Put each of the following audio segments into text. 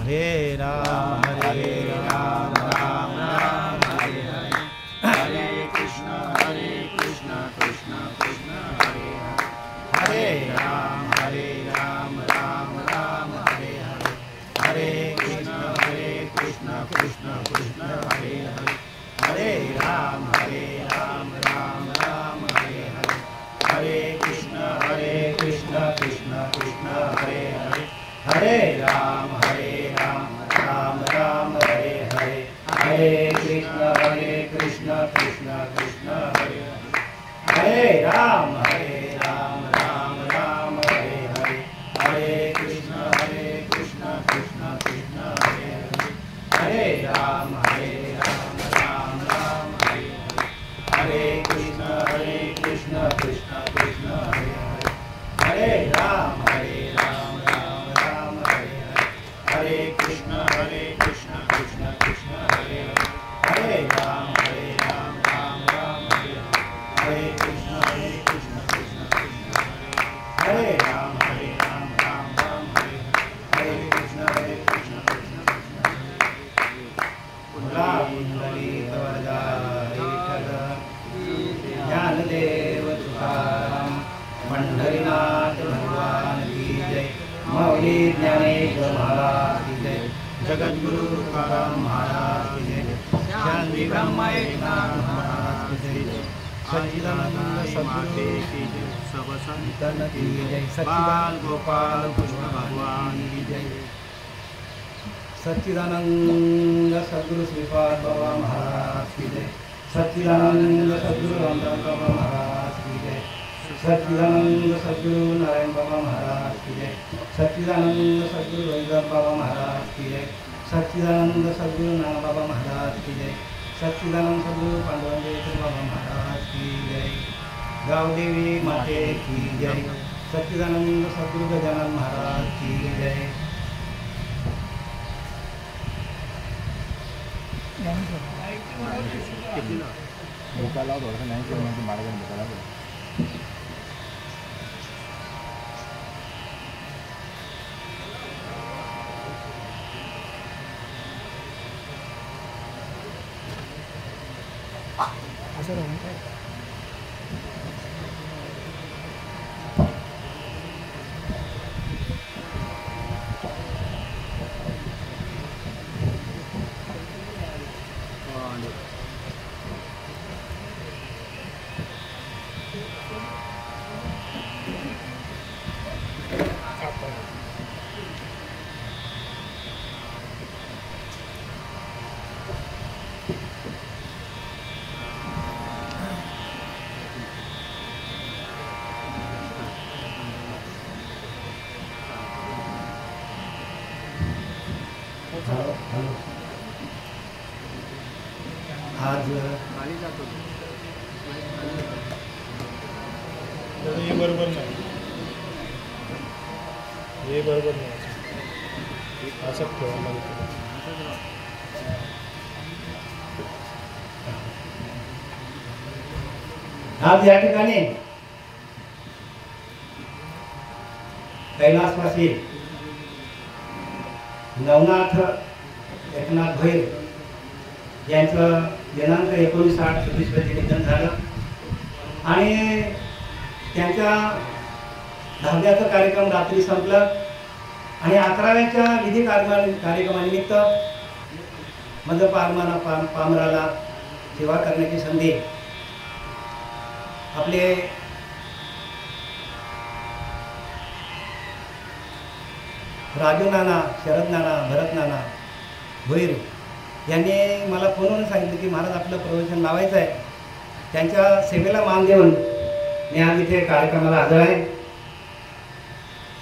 हरे राम राम राम हरे हरे, हरे कृष्ण कृष्ण कृष्ण हरे हरे, हरे राम राम राम हरे हरे, हरे कृष्ण कृष्ण कृष्ण हरे हरे, हरे राम राम राम हरे हरे, हरे कृष्ण कृष्ण कृष्ण हरे हरे, हरे राम राम राम हरे हरे, हरे कृष्ण कृष्ण कृष्ण हरे हरे, हरे राम राम राम हरे हरे, हरे कृष्ण कृष्ण कृष्ण हरे हरे, हरे राम राम राम हरे हरे, हरे कृष्ण कृष्ण कृष्ण हरे हरे, हरे राम राम राम हरे हरे, हरे कृष्ण कृष्ण कृष्ण हरे हरे, हरे राम राम हरे हरे, हरे कृष्ण कृष्ण कृष्ण हरे, हरे राम राम हरे हरे, हरे कृष्ण कृष्ण कृष्ण वरदा ज्ञानदेव तुकाराम पंढरीनाथ भगवान की जय, मौली ज्ञानेश्वर महाराज की जय, जगद्गुरु तुकाराम महाराज की जय, शांति ब्रह्म एकनाथ महाराज की जय, सच्चिदानंद सद्गुरु की जय, सब संतन की जय, सच्चिदानंद गोपाल कृष्ण भगवान की जय, सच्चिदानंद सद्गुरु श्रीपाद बाबा महाराज की जय, सच्चिदानंद सद्गुरु रामदास बाबा महाराज की जय, सच्चिदानंद सद्गुरु नारायण बाबा महाराज की जय, सच्चिदानंद सद्गुरु रविदास बाबा महाराज की जय, सच्चिदानंद सद्गुरु नाना बाबा महाराज की जय, सच्चिदानंद सद्गुरु पांडुरंगेश्वर बाबा महाराज की जय, गावदेवी माते की जय, सच्चिदानंद सद्गुरु गजानन महाराज की जय। बुका लाओ थोड़ा सा, नहीं तो मारा कर बुका लाओ। असं राहून काय आज हे बरोबर नाही, हे बरोबर नाही, असं ठेवा. आज या ठिकाणी कैलासवासी नवनाथ एकनाथ भैर यांचं दिनांक 19/8/26 रोजी निधन झालं आणि त्यांच्या 10व्याचा कार्यक्रम रात्री संपला आणि 11व्याच्या विधी कार्यक्रमानिमित्त मध पामराला सेवा करण्याची संधी आपले राजू नाना, शरद नाना, भरत नाना भैर यांनी मला फोनवरून सांगितलं की महाराज आपलं प्रवचन लावायचं आहे. त्यांच्या सेवेला मान देऊन मी आज इथे कार्यक्रमाला हजर आहे.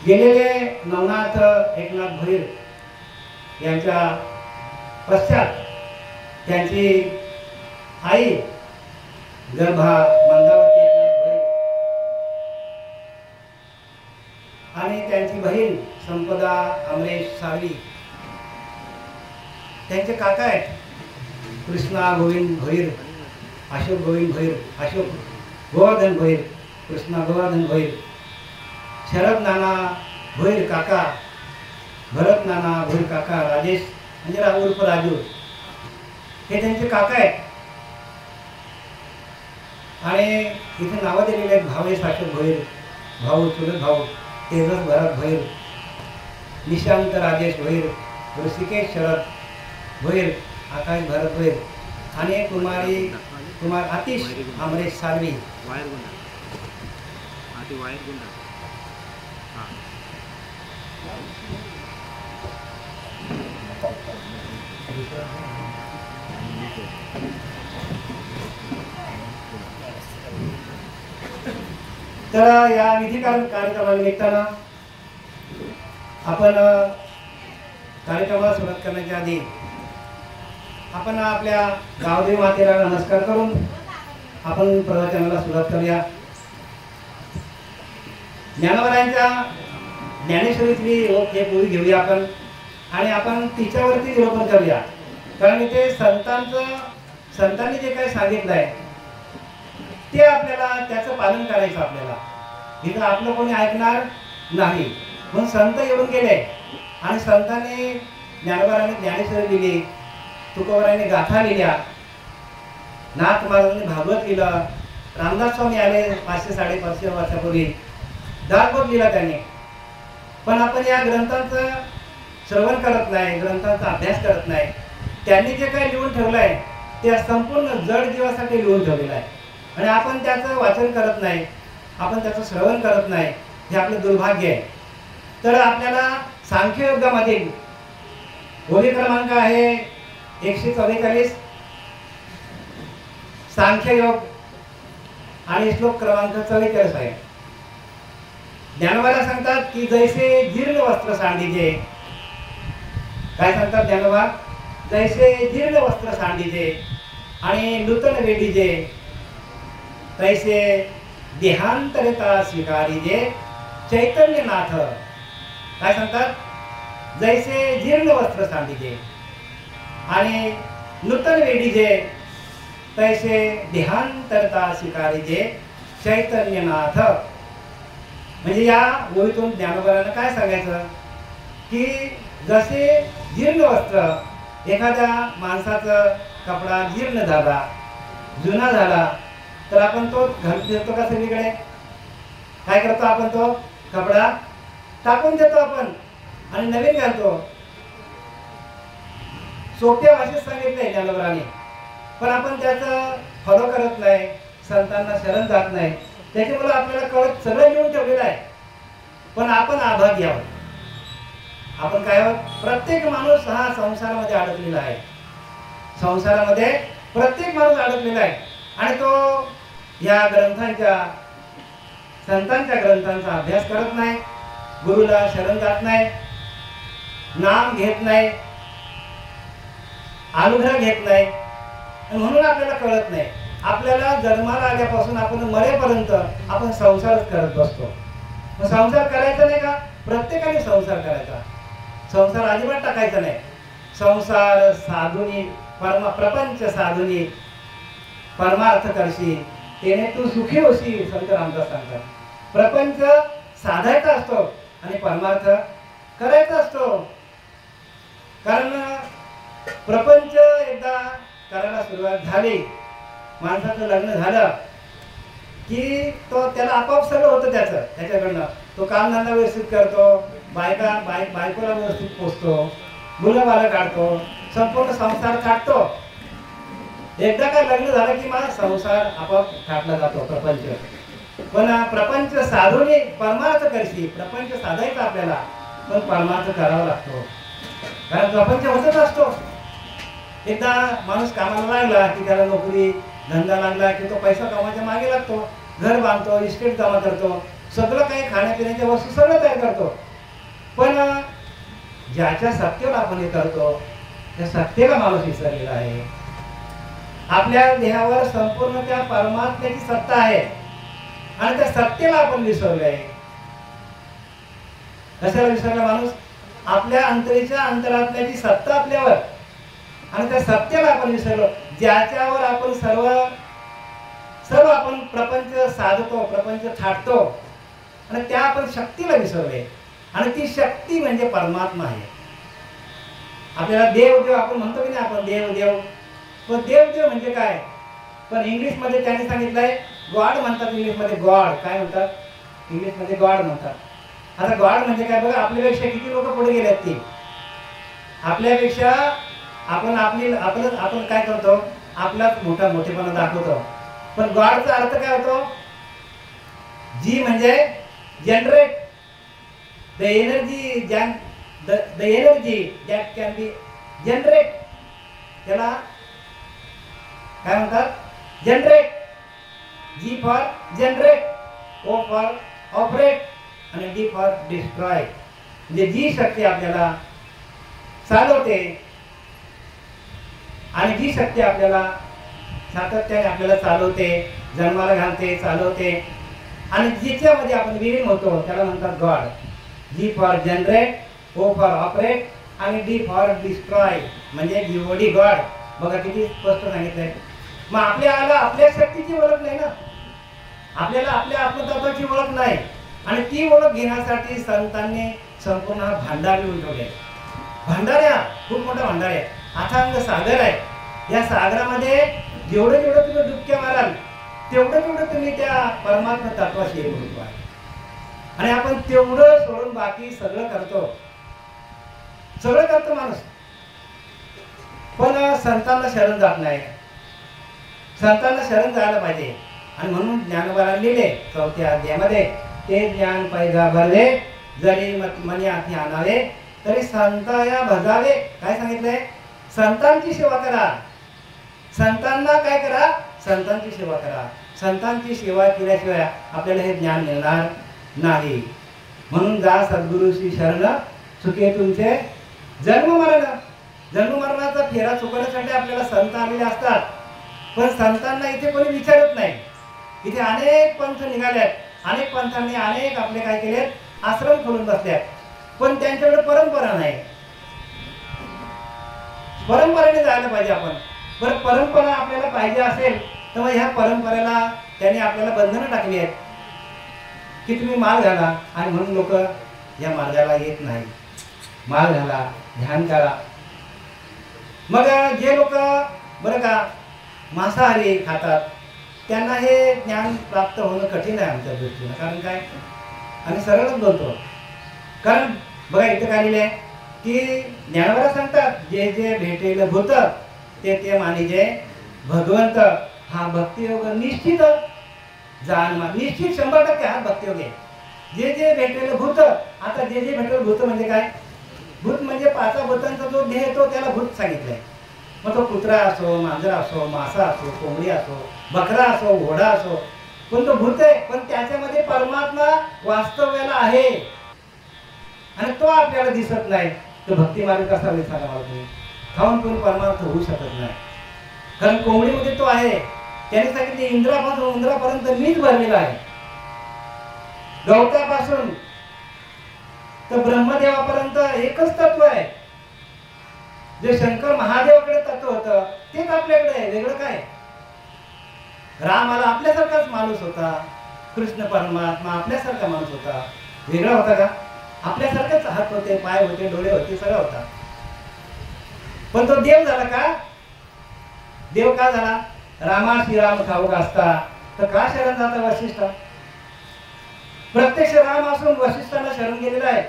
गेलेले नवनाथ एकनाथ भैर यांच्या पश्चात त्यांची आई गर्भा मंदावती एकनाथ भैर आणि त्यांची बहीण संपदा अमरेश सावली, त्यांचे काका आहेत कृष्णा गोविंद भैर, अशोक गोविंद भैर, अशोक गोवर्धन भैर, कृष्णा गोवर्धन भैर, शरद नाना भैर काका भरत नाना, भोईर काका, राजेश म्हणजे उर्फ राजू हे त्यांचे काका आहेत. आणि इथे नावं दिलेली आहेत. भावेश साक्षर भोईर, भाऊ चुलत भाऊ तेजस भरत भोईर, निशांत राजेश भोईर, ऋषिकेश शरद भोईर, आकाश भरत भोईर आणि कुमार आतिश अमरेश सालवी. तर या विधी कार्यक्रमानिमित्तानं आपण कार्यक्रमाला सुरुवात करण्याच्या आधी आपण आपल्या गावदेवी मातेला नमस्कार करून आपण प्रवचनाला सुरुवात करूया. ज्ञानोबांच्या ज्ञानेश्वरीतली एक ओळी घेऊया आपण आणि आपण तिच्यावरती निरूपण करूया. कारण इथे संतांनी जे काही सांगितलं आहे ते आपल्याला त्याचं पालन करायचं. आपल्याला इथं आपलं कोणी ऐकणार नाही म्हणून संत येऊन गेले आणि संतांनी ज्ञानोबांनी ज्ञानेश्वरी लिहिली, तुकोबारांनी गाथा लिहिल्या, नाथ महाराजांनी भागवत लिहिलं, रामदास स्वामी आले 500-550 वर्षापूर्वी, दासबोध लिहिला त्यांनी. पण आपण या ग्रंथांचं श्रवण करत नाही, ग्रंथांचा अभ्यास करत नाही. त्यांनी जे काही लिहून ठेवलं आहे ते संपूर्ण जड जीवासाठी लिहून ठेवलेलं आहे आणि आपण त्याचं वाचन करत नाही, आपण त्याचं श्रवण करत नाही. हे आपलं दुर्भाग्य आहे. तर आपल्याला सांख्ययोगामध्ये ओळी क्रमांक आहे 144 सांख्ययोग आणि श्लोक क्रमांक 44 आहे. ज्ञानोबाला सांगतात की जैसे जीर्ण वस्त्र सांडीजे, काय सांगतात ज्ञानोबा? जैसे जीर्ण वस्त्र सांडीजे आणि नूतन वेडीजे, तैसे देहांतरिता स्वीकारीजे चैतन्यनाथ. काय सांगतात? जैसे जीर्ण वस्त्र सांडीजे आणि नूतन वेडीजे, तैसे देहांतरिता स्वीकारीजे चैतन्यनाथ. म्हणजे या ओळीतून ज्ञानोबांना काय सांगायचं की जसे जीर्ण वस्त्र, एखाद्या माणसाचा कपडा जीर्ण झाला, जुना झाला, तर आपण तो घालून देतो का सगळीकडे? काय करतो आपण? तो कपडा टाकून देतो आपण आणि नवीन घालतो. सोप्या भाषेत सांगितलंय ज्ञानोबांनी, पण आपण त्याचं फॉलो करत नाही, संतांना शरण जात नाही. त्याच्यामुळे आपल्याला कळत सगळं लिहून ठेवलेलं आहे, पण आपण आभागी आहोत. आपण काय आहोत? प्रत्येक माणूस हा संसारामध्ये अडकलेला आहे. संसारामध्ये प्रत्येक माणूस अडकलेला आहे आणि तो या ग्रंथांच्या, संतांच्या ग्रंथांचा अभ्यास करत नाही, गुरुला शरण जात नाही, नाम घेत नाही, अनुग्रह घेत नाही, म्हणून आपल्याला कळत नाही. आपल्याला जन्माला आल्यापासून आपण मरेपर्यंत आपण संसारच करत बसतो. मग संसार करायचा नाही का? प्रत्येकाने संसार करायचा. संसार अजिबात टाकायचा नाही. संसार साधुनी प्रपंच साधुनी परमार्थ करशी, तेने तू सुखी होशी. संत रामदास सांगतात प्रपंच साधायचा असतो आणि परमार्थ करायचा असतो. कारण प्रपंच एकदा करायला सुरुवात झाली, माणसाचं लग्न झालं की तो त्याला आपोआप सगळं होतं त्याच्याकडनं. तो कामधंदा व्यवस्थित करतो, बायकोला व्यवस्थित पोसतो, मुलं बाळं काढतो, संपूर्ण संसार काढतो. एकदा का लग्न झालं की मला संसार आपोआप काढला जातो प्रपंच. पण प्रपंच साधून परमार्थ करशी. प्रपंच साधायचा आपल्याला, पण परमार्थ करावा लागतो. कारण प्रपंच होतच असतो. एकदा माणूस कामाला लागला की त्याला नोकरी धंदा लागला की तो पैसा कमावायच्या मागे लागतो, घर बांधतो, इस्टेट जमा करतो, सगळं काही खाण्यापिण्याच्या वस्तू सगळं तयार करतो. पण ज्याच्या सत्तेवर आपण हे करतो त्या सत्तेला माणूस विसरलेला आहे. आपल्या देहावर संपूर्ण त्या परमात्म्याची सत्ता आहे आणि त्या सत्तेला आपण विसरलोय. कशाला विसरला माणूस? आपल्या अंतरीच्या अंतरात्म्याची सत्ता आपल्यावर आणि त्या सत्तेला आपण विसरलो. ज्याच्यावर आपण सर्व आपण प्रपंच साधतो, प्रपंच थाटतो आणि त्या आपण शक्तीला विसरलोय. आणि ती शक्ती म्हणजे परमात्मा आहे. आपल्याला देव देव आपण म्हणतो की नाही, आपण देव देव, पण देव देव म्हणजे काय? पण इंग्लिशमध्ये त्यांनी सांगितलंय गॉड म्हणतात. इंग्लिशमध्ये गॉड काय म्हणतात? इंग्लिशमध्ये गॉड म्हणतात. आता गॉड म्हणजे काय बघा, आपल्यापेक्षा किती लोक पुढे गेले आहेत. ते आपल्यापेक्षा आपण आपण काय करतो, आपलाच मोठेपणा दाखवतो. पण गॉडचा अर्थ काय होतो? जी म्हणजे generate the energy, the energy that can be generate. त्याला काय म्हणतात? Generate. G for generate, O for operate आणि डी फॉर डिस्ट्रॉय. म्हणजे जी शक्ती आपल्याला चालवते आणि जी शक्ती आपल्याला सातत्याने आपल्याला चालवते, जन्माला घालते, चालवते आणि जिच्यामध्ये आपण विलीन होतो त्याला म्हणतात God. G for generate, O for operate आणि डी फॉर डिस्ट्रॉय म्हणजे जीओडी गॉड. बघा किती स्पष्ट सांगितलंय. मग आपल्या शक्तीची ओळख नाही ना, आपल्याला आपल्या आत्मतत्वाची ओळख नाही. आणि ती ओळख घेण्यासाठी संतांनी संपूर्ण हा भांडार लिहून ठेवले. भांडार आहे, खूप मोठा भांडार आहे, अथांग सागर आहे. या सागरामध्ये जेवढं जेवढं तुम्ही डुबक्या माराल तेवढं तेवढं तुम्ही त्या परमात्मा तत्वाशी एक होतो आहे. आणि आपण तेवढं सोडून बाकी सगळं करतो माणूस. पण संतांना शरण जात नाही. संतांना शरण जायला पाहिजे. आणि म्हणून ज्ञानोबाला लिहिले 4थ्या अध्यायामध्ये, ते ज्ञान पैजा भरले जरी मनी हाती आणावे तरी संताया भजावे. काय सांगितलंय? संतांची सेवा करा. संतांना काय करा? संतांची सेवा करा. संतांची सेवा केल्याशिवाय आपल्याला हे ज्ञान मिळणार नाही. म्हणून जा सद्गुरूशी शरण, चुके तुमचे जन्म मरण. जन्म मरणाचा फेरा चुकवण्यासाठी आपल्याला संत आलेले असतात. पण संतांना इथे कोणी विचारत नाही. इथे अनेक पंथ निघालेत, अनेक पंथांनी अनेक आपले काय केलेत, आश्रम खोलून बसल्यात. पण त्यांच्याकडे परंपरा नाही. परंपरेने जायला पाहिजे आपण. बरं, परंपरा आपल्याला पाहिजे असेल तर मग ह्या परंपरेला त्यांनी आपल्याला बंधनं टाकली आहेत की तुम्ही माळ घाला. आणि म्हणून लोक या मार्गाला येत नाही. माळ घाला, ध्यान करा. मग जे लोक बरं का मांसाहारी खातात त्यांना हे ज्ञान प्राप्त होणं कठीण आहे आमच्या दृष्टीनं. कारण काय, आम्ही सरळच बोलतो. कारण बघा इथं काय लिहिलं आहे की ज्ञानोबा सांगतात, जे जे भेटेल भूत ते मानिजे भगवंत. हा भक्तियोग निश्चित जाणमा, निश्चित 100% हा भक्तियोग आहे. जे जे भेटेल भूत. आता जे जे भेटेल भूत म्हणजे काय? भूत म्हणजे 5 भूतांचा जो देह येतो त्याला भूत सांगितलंय. मग तो कुत्रा असो, मांजर असो, मासा असो, कोंबडी असो, बकरा असो, घोडा असो, पण तो भूत आहे. पण त्याच्यामध्ये परमात्मा वास्तव्याला आहे आणि तो आपल्याला दिसत नाही. तो भक्ती मार्ग कसा होईल सांगा मला तुम्ही? खाऊन पिऊन परमार्थ होऊ शकत नाही. कारण कोंबडीमध्ये तो आहे. त्याने सांगितले इंद्रापासून उंदरापर्यंत मीच भरलेला आहे. गवतापासून तर ब्रह्मदेवापर्यंत एकच तत्व आहे. जे शंकर महादेवाकडे तत्व होतं तेच आपल्याकडे आहे. वेगळं काय? रामाला आपल्यासारखाच माणूस होता. कृष्ण परमात्मा आपल्यासारखा माणूस होता. वेगळा होता का? आपल्यासारखेच हात होते, पाय होते, डोळे होते, सगळं होता. पण तो देव झाला का? देव का झाला? रामा श्रीराम ठाऊक असता तर का शरण जाता वशिष्ठ? प्रत्यक्ष राम असून वशिष्ठांना शरण गेलेला आहे.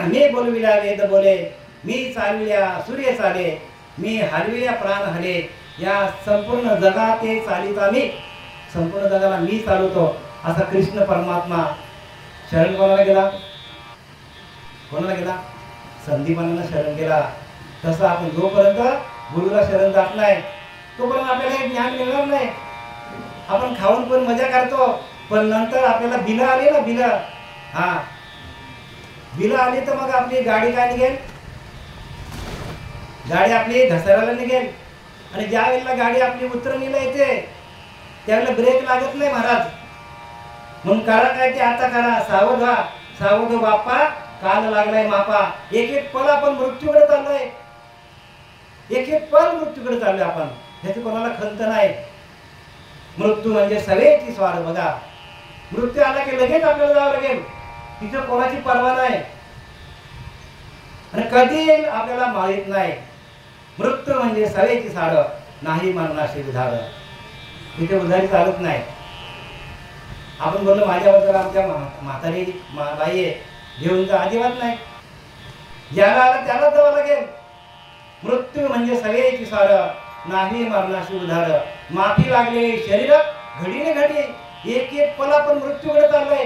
मी बोलविल्या वेद बोले, मी चालविल्या सूर्य चाले, मी हलविल्या प्राण हले. या संपूर्ण जगा ते चालिता मी. संपूर्ण जगाला मी चालवतो असा कृष्ण परमात्मा शरण कोणाला गेला? कोणाला गेला? संदीपानाला शरण गेला. तसं आपण जोपर्यंत गुरुला शरण जात नाही तोपर्यंत आपल्याला हे ज्ञान मिळणार नाही. आपण खाऊन पण मजा करतो, पण नंतर आपल्याला बिलं आली ना, बिलं. हा, बिलं आली तर मग आपली गाडी काय निघेल? गाडी आपली घसाराला निघेल. आणि ज्या वेळेला गाडी आपली उतरणीला येते त्यावेळेला ब्रेक लागत नाही महाराज. म्हणून करा काय ते आता करा. सावध व्हा, सावध बाप्पा, काल लागलाय मापा. एक एक पल आपण मृत्यूकडे चाललोय. एक एक पल मृत्यूकडे चाललोय आपण. ह्याची कोणाला खंत नाही. मृत्यू म्हणजे सगळ्याची स्वार. बघा, मृत्यू आला की लगेच आपल्याला जावं लागेल. तिचं कोणाची पर्वा नाही आणि कधी येईल आपल्याला माहित नाही. मृत्यू म्हणजे सवेची साड, नाही मरणाशी उधार. तिथे उधारी चालत नाही. आपण बोललो माझ्याबद्दल आमच्या म्हातारी बाई घेऊन तर अजिबात नाही. ज्याला आला त्याला जावं लागेल. मृत्यू म्हणजे सवेची साड, नाही मरणाशी उधार. माफी लागलेली शरीर घडीने घडी, एक एक पल आपण मृत्यूकडे चाललोय,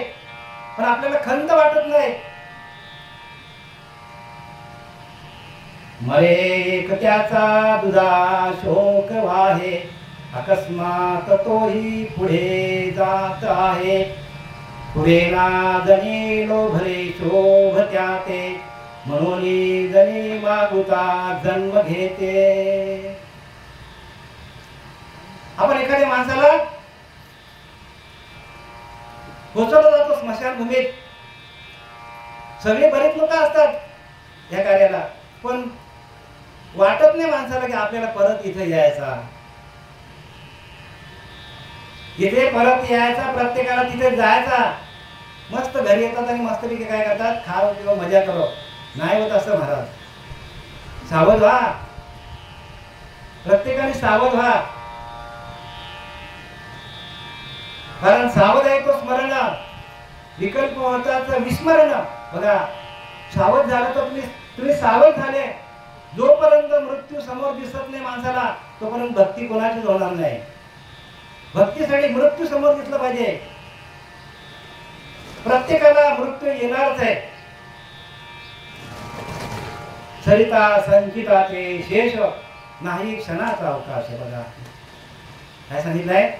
पण आपल्याला खंत वाटत नाही. मरे एकट्याचा दुधा शोक वाहे, अकस्मात तोही पुढे जात आहे. पुढे ना जणी लोभरे शोभत्या ते, म्हणून जणी मागुता जन्म घेते. आपण एखाद्या माणसाला पोचवलं जातो स्मशानभूमीत. सगळे बरेच लोक असतात या कार्याला, पण वाटत नाही माणसाला की आपल्याला परत इथे यायचा. इथे परत यायचा, प्रत्येकाला तिथे जायचा. मस्त घरी येतात आणि मस्तपैकी काय करतात, खाव किंवा मजा करो. नाही होत असं महाराज. सावध व्हा, प्रत्येकाने सावध व्हा. कारण सावध आहे तो स्मरण, विकल्प होताच विस्मरण. बघा, सावध झालं तर तुम्ही सावध झाले. जोपर्यंत मृत्यू समोर दिसत नाही माणसाला, तोपर्यंत भक्ती कोणाचीच होणार नाही. भक्तीसाठी मृत्यू समोर दिसलं पाहिजे. प्रत्येकाला मृत्यू येणारच आहे. सरिता संचिताचे शेष, नाही क्षणाचा अवकाश. बघा काय सांगितलंय,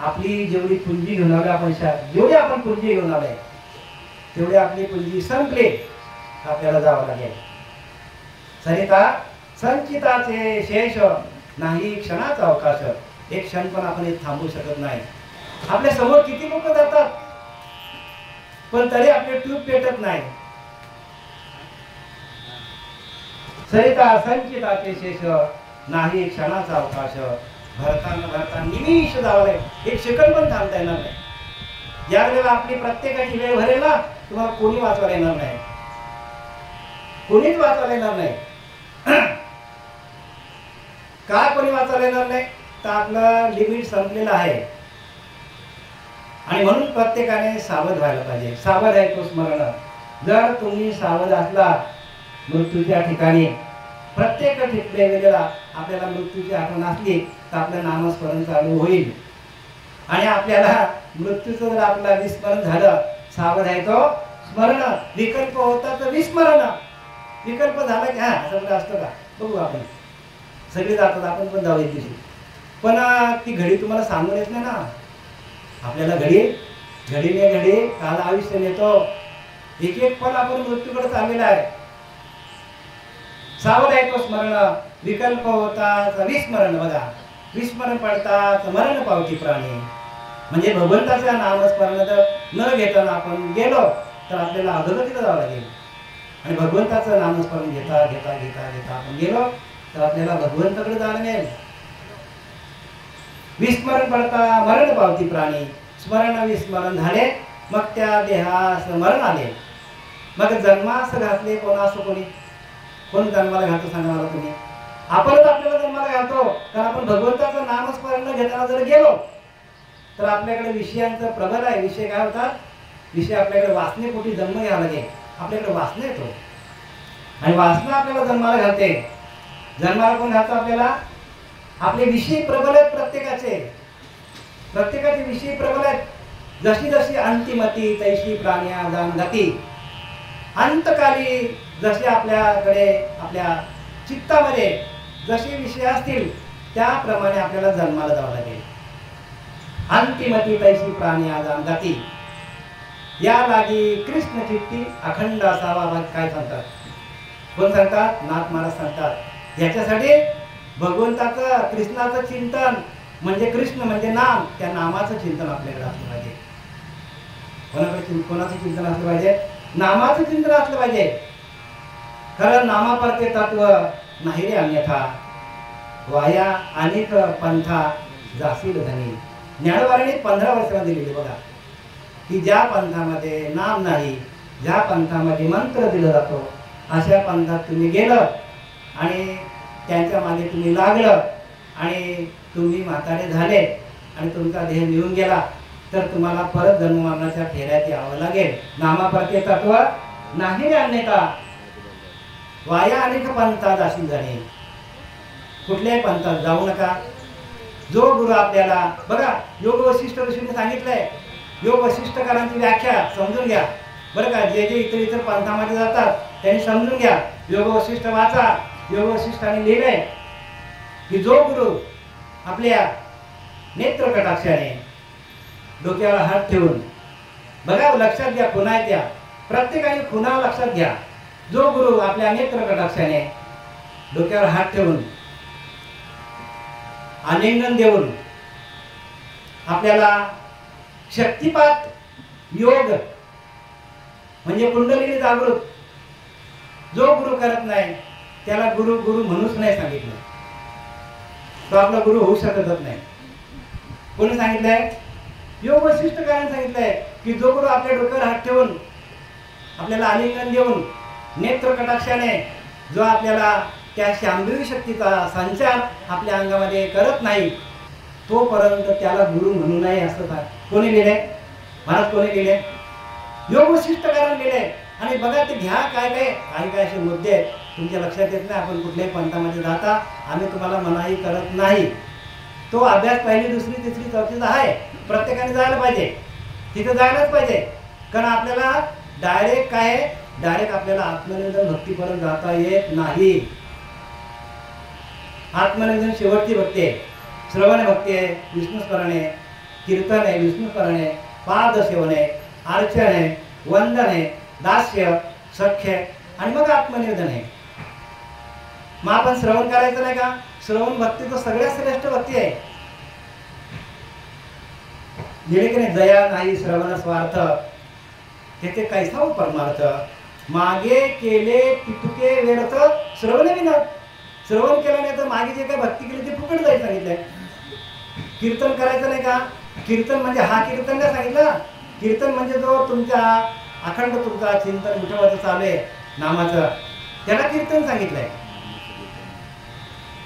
आपली जेवढी पुंजी घेऊन आलो आपण, जेवढी आपण पुंजी घेऊन आलोय तेवढी आपली पुंजी संपली, आपल्याला जावं लागेल. सरिता संचिताचे शेष, नाही क्षणाचा अवकाश. एक क्षण पण आपण इथे थांबू शकत नाही. आपल्या समोर किती लोक जातात, पण तरी आपले ट्यूब पेटत नाही. सरिता संचिताचे शेष, नाही क्षणाचा अवकाश. भरता निमिष जावं, एक सेकंद पण थांबता येणार नाही. ज्या वेळेला आपली प्रत्येकाची वेळ भरेल ना, तुम्हाला कोणी वाचवायला येणार नाही. कोणीच वाचवायला येणार नाही. का कोणी वाचवायला येणार नाही, तर आपलं लिमिट संपलेलं आहे. आणि म्हणून प्रत्येकाने सावध व्हायला पाहिजे. सावध आहे तो स्मरण. जर तुम्ही सावध असला मृत्यूच्या ठिकाणी, प्रत्येक वेळेला आपल्याला मृत्यूची आठवण असली तर आपलं नामस्मरण चालू होईल. आणि आपल्याला मृत्यूचं जर आपला विस्मरण झालं, सावध आहे तो स्मरण. विकल्प होता तर विस्मरण. विकल्प झाला की हा असं असतं का, बघू आपण सगळे जातात, आपण पण जाऊ एक दिवशी. पण ती घडी तुम्हाला सांगून येत नाही ना. आपल्याला घडीने घडी काल आयुष्य नेतो. एक एक पल आपण मृत्यूकडे चाललेला आहे. सावध आहे तो स्मरण. विकल्प होता विस्मरण. बघा, विस्मरण पडतात मरण पावती प्राणी. म्हणजे भगवंताच्या नामस्मरण न घेताना आपण गेलो तर आपल्याला अधोगतीला जावं लागेल. आणि भगवंताचं नामस्मरण घेता घेता घेता घेता आपण गेलो तर आपल्याला भगवंताकडे जाणं मिळेल. विस्मरण पडता मरण पावती प्राणी. स्मरण विस्मरण झाले, मग त्या देहास मरण आले. मग जन्मास घातले कोणास कोणी. कोण जन्माला घालतो सांगा मला तुम्ही. आपणच आपल्याला जन्माला घालतो. कारण आपण भगवंताचं नामस्मरण न घेताना जर गेलो तर आपल्याकडे विषयांचं प्रबल आहे. विषय काय होतात, विषय आपल्याकडे वासनेपोटी जन्म घ्यावा लागेल. आपल्याकडे वासना येतो आणि वासना आपल्याला जन्माला घालते. जन्माला कोण घालतो आपल्याला, आपले विषय प्रबल आहेत. प्रत्येकाचे विषय प्रबल आहेत. जशी जशी अंतिमती तैशी प्राण्या जाण गती. अंतकाली जसे आपल्याकडे आपल्या चित्तामध्ये जसे विषय असतील त्याप्रमाणे आपल्याला जन्माला जावं लागेल. अंतिमती तैशी प्राण्या जाण गती. या लागी कृष्ण चित्ती अखंड असावा. काय सांगतात, कोण सांगतात, नाथ महाराज सांगतात. याच्यासाठी भगवंताचं कृष्णाचं चिंतन म्हणजे कृष्ण म्हणजे नाम, त्या नामाचं चिंतन आपल्याकडे असलं पाहिजे. कोणाचं चिंतन असलं पाहिजे, नामाचं चिंतन असलं पाहिजे. खरं नामापरते तत्व नाही रे अन्यथा. वाया अनेक पंथा जासील धनी. ज्ञानवाराने 15 वर्षांमध्ये दिलेली बघा की ज्या पंथामध्ये नाम नाही ज्या पंथामध्ये मंत्र दिला जातो अशा पंथात तुम्ही गेलं आणि त्यांच्या मागे तुम्ही लागलं आणि तुम्ही म्हातारे झाले आणि तुमचा देह निघून गेला तर तुम्हाला परत जन्ममरणाच्या फेऱ्यात यावं लागेल. नामाप्रत्ये तत्व नाही अन्यथा वाया अनेक पंथात अशी जाणे. कुठल्याही पंथात जाऊ नका. जो गुरु आपल्याला बघा योग वशिष्ठ ऋषीने सांगितलंय. योग वशिष्ठकारांची व्याख्या समजून घ्या बरं का. जे जे इतर पंथामध्ये जातात त्यांनी समजून घ्या. योग वशिष्ठ वाचा. योग वशिष्ठाने लिहिलंय की जो गुरु आपल्या नेत्र कटाक्षाने डोक्यावर हात ठेवून बघा लक्षात घ्या खुणा त्या प्रत्येकाने खुणा लक्षात घ्या. जो गुरु आपल्या नेत्र कटाक्षाने डोक्यावर हात ठेवून आलिंगन देऊन आपल्याला शक्तिपात योग म्हणजे कुंडलिनी जागृत जो गुरु करत नाही त्याला गुरु गुरु म्हणूच नाही सांगितलं. तो आपला गुरु होऊ शकतच नाही. कोणी सांगितलंय? योग वशिष्ठकारांनी सांगितलंय की जो गुरु आपल्या डोक्यावर हात ठेवून आपल्याला आलिंगन देऊन नेत्र कटाक्षाने जो आपल्याला त्या शांभवी शक्तीचा संचार आपल्या अंगामध्ये करत नाही तोपर्यंत त्याला गुरु म्हणू नये असं कोणी लिहिलंय? महाराज कोणी लिहिलंय? योग वशिष्ठकारांनी लिहिलंय. आणि बघा ते घ्या काय काय काही काय असे मुद्दे आहेत तुमच्या लक्षात येत नाही. आपण कुठल्याही पंथामध्ये जाता आम्ही तुम्हाला मनाई करत नाही. तो अभ्यास पहिली दुसरी तिसरी चौथीचा आहे. प्रत्येकाने जायला पाहिजे. तिथे जायलाच पाहिजे. कारण आपल्याला डायरेक्ट काय डायरेक्ट आपल्याला आत्मनिवेदन भक्तीपर्यंत जाता येत नाही. आत्मनिवेदन शेवटची भक्ती आहे. श्रवण भक्ती आहे, विष्णुस्मरण आहे, कीर्तन आहे, विष्णुस्मरण आहे, पादसेवन आहे, अर्चन आहे, वंदन आहे, दास्य सख्य आणि मग आत्मनिवेदन आहे. मग आपण श्रवण करायचं नाही का? श्रवण भक्ती तर सगळ्यात श्रेष्ठ भक्ती आहे. गेले की नाही दया नाही श्रवण स्वार्थ तेथे कैसा हो परमार्थ मागे केले पितुके व्यर्थ श्रवण विना. श्रवण केलं नाही तर मागे जे काय भक्ती केली ते फुकट जाईल सांगितलंय. कीर्तन करायचं नाही का? कीर्तन म्हणजे हा कीर्तन काय सांगितलं? कीर्तन म्हणजे जो तुमचा अखंड तुमचा चिंतन विठोबाचं चालू आहे नामाचं त्याला कीर्तन सांगितलंय.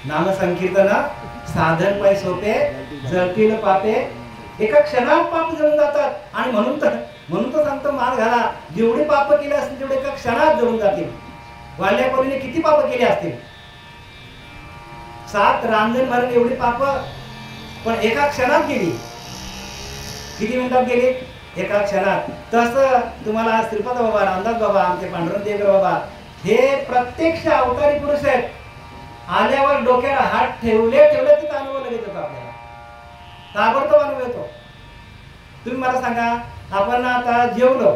नाम संकीर्तन साधन पाय सोपे जळतील पापे एका क्षणात पाप जळून जातात. आणि म्हणून तर सांगतो मार घाला. जेवढे पाप केले असतील तेवढे एका क्षणात जळून जातील. वाल्याकोलीने किती पाप केले असतील? 7 रांजण भरण एवढी पाप पण एका क्षणात गेली. किती मिनिटात गेली? एका क्षणात. तसं तुम्हाला श्रीपाद बाबा, रामदास बाबा, आमचे पांडुरंग देवकर बाबा हे प्रत्यक्ष अवतारी पुरुष आहेत. आल्यावर डोक्याला हात ठेवले तिथं अनुभव लगेच येतो आपल्याला. ताबडतोब अनुभव येतो. तुम्ही मला सांगा आपण आता जेवलो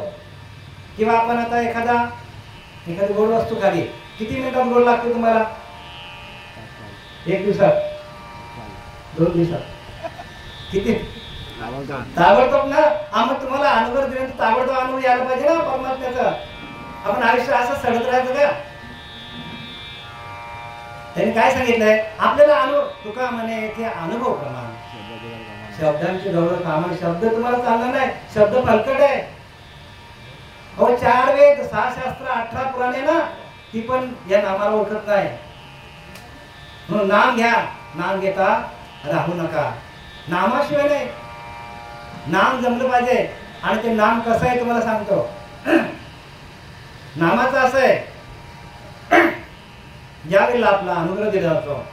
किंवा आपण आता एखादी गोड वस्तू खाली किती मिनिटात गोड लागते तुम्हाला? 1 दिवसात 2 दिवसात किती? ताबडतोब ना. मग तुम्हाला अनुभव दिल्यानंतर ताबडतोब अनुभव यायला पाहिजे ना परमात्म्याचा. आपण आयुष्य असं सडत राहायचं का? त्यांनी काय सांगितलंय आपल्याला अनुभव तुका म्हणे ते अनुभव प्रमाण शब्दांची गौरव कामा. शब्द तुम्हाला चालला नाही. शब्द फलकट आहे. 4 वेद 6 शास्त्र 18 पुराणे ना ती पण या नामाला ओळखत नाही. म्हणून नाम घ्या. नाम घेता राहू नका. नामाशिवाय नाही. नाम जमलं पाहिजे. आणि ते नाम कसं आहे तुम्हाला सांगतो. नामाचं असं आहे ज्यावेळेला आपला अनुग्रह दिला जातो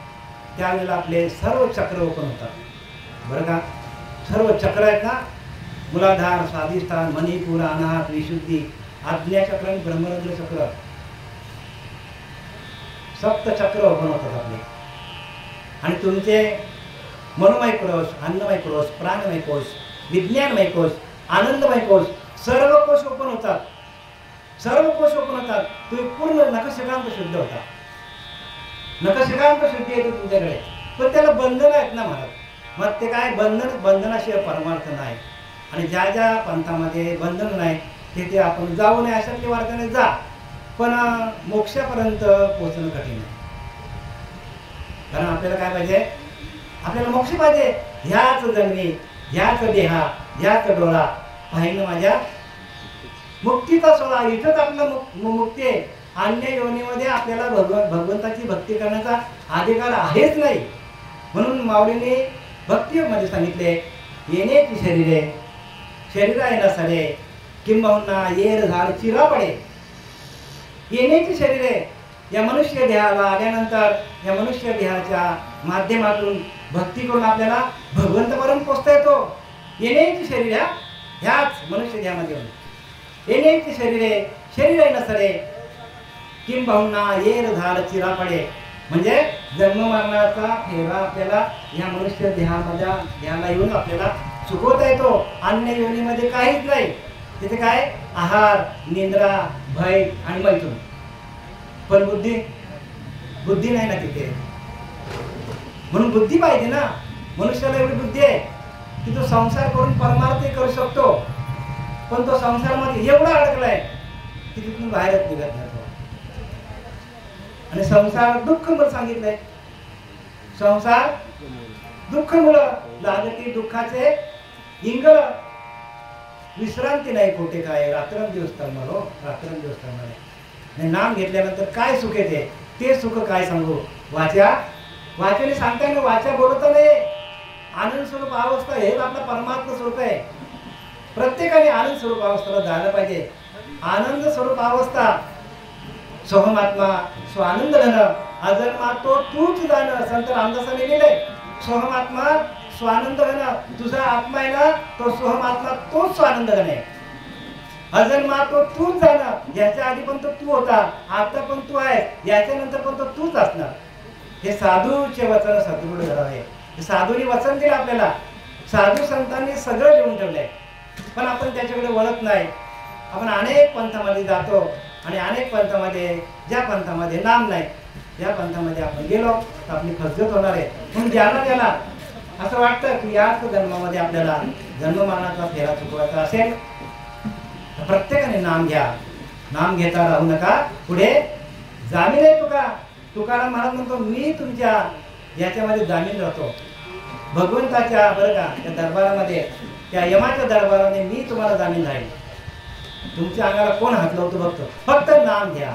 त्यावेळेला आपले सर्व चक्र ओपन होतात. बरं का? सर्व चक्र आहेत ना मूलाधार, स्वाधिष्ठान, मणिपूर, अनाहत, विशुद्धी, आज्ञाचक्र आणि ब्रह्मरंध्र चक्र 7 चक्र ओपन होतात आपले. आणि तुमचे मनोमय कोश, अन्नमय कोश, प्राणमय कोश, विज्ञानमय कोश, आनंदमय कोश सर्व कोश ओपन होतात. सर्व कोश ओपन होतात. तुम्ही पूर्ण नखशिकांत शुद्ध होता. नखशिकांत शुद्धी येते तुमच्याकडे. पण त्याला बंधन आहेत ना महाराज. मग ते काय बंधनाशिवाय परमार्थ नाही. आणि ज्या ज्या पंथामध्ये बंधन नाही तिथे आपण जाऊ नये अशा वार्ताने जा. पण मोक्षापर्यंत पोहोचणं कठीण आहे. कारण आपल्याला काय पाहिजे? आपल्याला मोक्ष पाहिजे. ह्याच जन्मी ह्याच देहा ह्याच डोळा पाहिलं माझ्या मुक्तीचा सोहळा इथंच आपलं मुक्ती आहे. अन्य योनीमध्ये आपल्याला भगवंताची भक्ती करण्याचा अधिकार आहेच नाही. म्हणून माऊलीने भक्तियोगमध्ये सांगितले, येण्याची शरीरे शरीरा येणार सारे किंबहुना येर झाड चिरा पडे. येण्याची शरीरे या मनुष्य देहाला आल्यानंतर या मनुष्य देहाच्या माध्यमातून भक्ती करून आपल्याला भगवंतापर्यंत पोचता येतो. येण्याची शरीर ह्याच मनुष्य देहामध्ये येण्याची शरीरे शरीर नसरे किंबहुना येर झाड चिरा पडे. म्हणजे जन्म मरणाचा फेरा आपल्याला या मनुष्य देहाला येऊन आपल्याला चुकवता येतो. अन्य योनीमध्ये काहीच नाही. तिथे काय आहार, निद्रा, भय आणि मैथून. पण बुद्धी नाही ना तिथे. म्हणून बुद्धी पाहिजे ना. मनुष्याला एवढी बुद्धी आहे की तो संसार करून परमार्थ करू शकतो. पण तो संसारामध्ये एवढा अडकलाय की तिथून बाहेरच निघत नाही. आणि संसार दुःख मुळे सांगितलंय. संसार दुःख मुळे लागती दुःखाचे इंगळ विश्रांती नाही कोठे काय रात्रंदिवस तळमळो रात्रंदिवस तळमळे. आणि नाम घेतल्यानंतर काय सुख येते ते सुख काय सांगू. वाचाने सांगताना वाचा बोलत नाही. आनंद स्वरूप अवस्था हेच आपला परमात्मा स्वरूप आहे. प्रत्येकाने आनंद स्वरूप अवस्थेला जायला पाहिजे. आनंद स्वरूप अवस्था सोहमात्मा स्वानंद घन अजन्मा तो तूच जाण. संत रामदासाने लिहिलंय, सोहमात्मा स्वानंद घन. तुझा आत्मा आहे ना तो सोहमात्मा तोच स्वानंद घन आहे. अजन्मा तो तूच जाण. याच्या आधी पण तो तू होता, आता पण तू आहे, याच्या नंतर पण तो तूच असणार. हे साधूचे वचन सद्गुरू घडावे. साधूनी वचन दिलं आपल्याला. साधू संतांनी सगळं लिहून ठेवलंय. पण आपण त्याच्याकडे वळत नाही. आपण अनेक पंथामध्ये जातो आणि अनेक पंथामध्ये ज्या पंथामध्ये नाम नाही त्या पंथामध्ये आपण गेलो तर आपली फसगत होणार आहे. म्हणून ज्याला असं वाटतं की याच जन्मामध्ये आपल्याला जन्ममरणाचा फेरा चुकवायचा असेल तर प्रत्येकाने नाम घ्या. नाम घेता राहू नका. पुढे जामीन आहे. तुकाराम महाराज म्हणतो, मी तुमच्या याच्यामध्ये जामीन राहतो. भगवंताच्या बरं का त्या दरबारामध्ये, त्या यमाच्या दरबाराने मी तुम्हाला जामीन राहील. तुमच्या अंगाला कोण हात लावतो बघतो. फक्त नाम घ्या.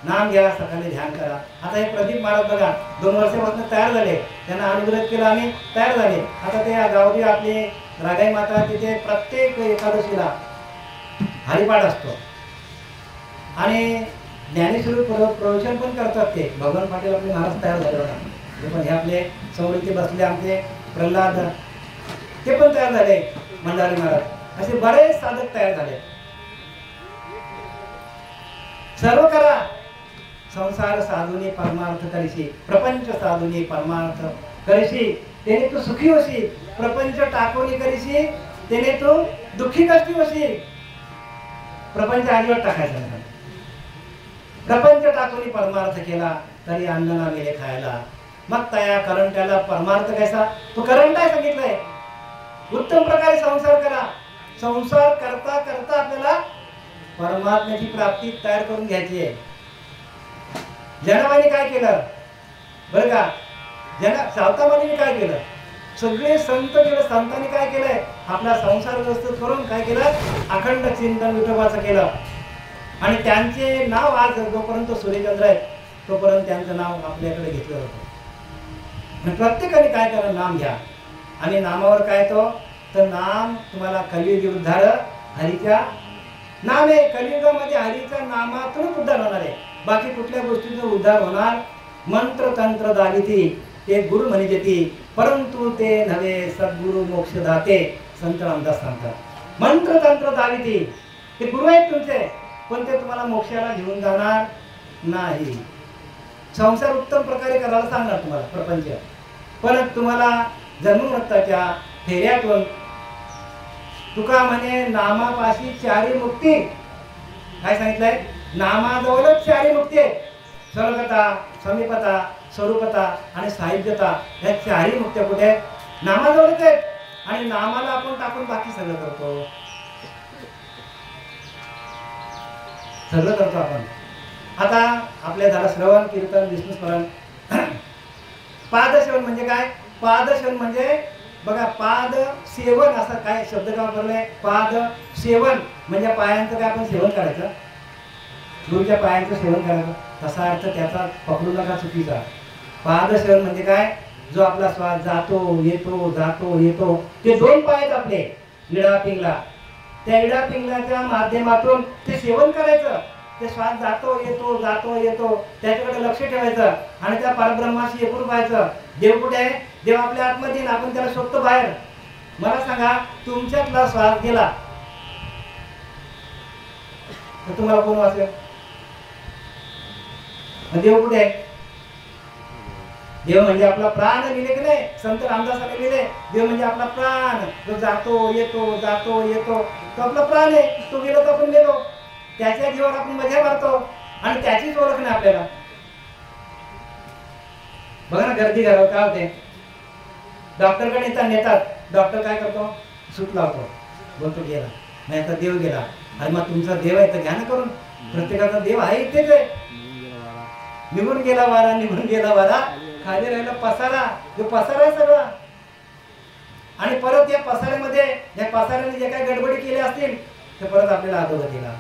नाम घ्या. सकाळी ध्यान करा. आता हे प्रदीप महाराज बघा 2 वर्षापासून तयार झाले. त्यांना अनुग्रह केला आणि तयार झाले. आता ते गावठी आपले रागाई माता तिथे प्रत्येक एकादशीला हरिपाठ असतो आणि ज्ञानेश्वरी प्रवचन पण करतात. ते भगवान पाटील आपले महाराज तयार झाले होता. ते पण हे आपले समोरचे बसले आमचे प्रल्हाद ते पण तयार झाले. मंडारी महाराज असे बरेच साधक तयार झाले. सर्व करा. संसार साधूने परमार्थ करीशी, प्रपंच साधूने परमार्थ करीशी, तेने तू सुखी होशी. प्रपंच टाकोनी करीशी, तेने तू दुःखी कष्टी होशी. प्रपंच अजिबात टाकायचा नाही. प्रपंच टाकोनी परमार्थ केला तरी अन्न ना गेले खायला. मग तया करंट्याला परमार्थ कैसा. तो करंट आहे सांगितलंय. उत्तम प्रकारे संसार करा. संसार करता करता आपल्याला परमात्म्याची प्राप्ती तयार करून घ्यायची आहे. जनाबाईने काय केलं बरं का. सावतामालीने काय केलं. सगळे संत केलं. संतांनी काय केलंय आपला संसार व्यवस्थित करून काय केलं अखंड चिंतन विठोबाचं केलं. आणि त्यांचे नाव आज जोपर्यंत सूर्यचंद्र आहे तोपर्यंत त्यांचं नाव आपल्याकडे घेतलं होतं. प्रत्येकाने काय करा नाम घ्या. आणि नामावर काय तो तर नाम तुम्हाला कलियुगी उद्धार हरीच्या नाम आहे. कलियुगामध्ये हरीच्या नामातूनच उद्धार होणार आहे. बाकी कुठल्या गोष्टीचा उद्धार होणार. मंत्र तंत्र दाविती ते गुरु म्हणजे ती परंतु ते नव्हे सद्गुरु मोक्ष दाते. संत रामदास सांगतात मंत्र तंत्र दाविती ते गुरु आहेत तुमचे पण ते तुम्हाला मोक्षाला घेऊन जाणार नाही. संसार उत्तम प्रकारे करायला सांगणार तुम्हाला प्रपंच. पण तुम्हाला जन्ममृत्यूच्या फेऱ्यातून तुका म्हणे नामापाशी चारी मुक्ती. काय सांगितलंय नामाजवळच चारी मुक्ती आहे. सर्वगता, समीपता, स्वरूपता आणि साहित्यता या चारी मुक्त्या कुठे नामाजवळच आहेत. आणि नामाला आपण टाकून बाकी सगळं करतो. आपण. आता आपल्या झालं श्रवण कीर्तन विष्णू स्मरण. पादसेवन म्हणजे काय. पादसेवन म्हणजे बघा पाद सेवन असा काय शब्द का वापरलाय. पाद सेवन म्हणजे पायांचं काय आपण सेवन करायचं, गुरुच्या पायांचं सेवन करायचं, तसा अर्थ त्याचा पकडू नका चुकीचा. पाद सेवन म्हणजे काय, जो आपला श्वास जातो येतो जातो येतो, ते दोन पाय आहेत आपले इडा पिंगला, त्या इडा पिंगलाच्या माध्यमातून ते सेवन करायचं. ते श्वास जातो येतो त्याच्याकडे लक्ष ठेवायचं आणि त्या परब्रह्माशी एकरूप व्हायचं. देव कुठे आहे, देव आपल्या आतमध्ये, आपण त्याला शोधतो बाहेर. मला सांगा, तुमच्यातला श्वास गेला तर तुम्हाला कोण वाचेल? देव कुठे आहे? देव म्हणजे आपला प्राण लिहिले की नाही, संत रामदासाने लिहिले, देव म्हणजे आपला प्राण, जो जातो येतो तो आपला प्राण आहे. तो गेलो तर आपण गेलो, त्याच्या जीवावर आपण मजा मारतो आणि त्याचीच ओळख नाही आपल्याला. बघा ना, गर्दी घरावर काय होते, डॉक्टरकडे नेतात, डॉक्टर काय करतो, सूट लावतो, बोलतो गेला, नाही तर देव गेला. आणि मग तुमचा देव आहे तर घ्या ना करून, प्रत्येकाचा देव आहे इथेच आहे. निघून गेला वारा, खाली राहिला पसारा, जो पसारा आहे सगळा. आणि परत या पसाऱ्यामध्ये, या पसाऱ्याने जे काही गडबडी केल्या असतील ते परत आपल्याला अधोगतीला.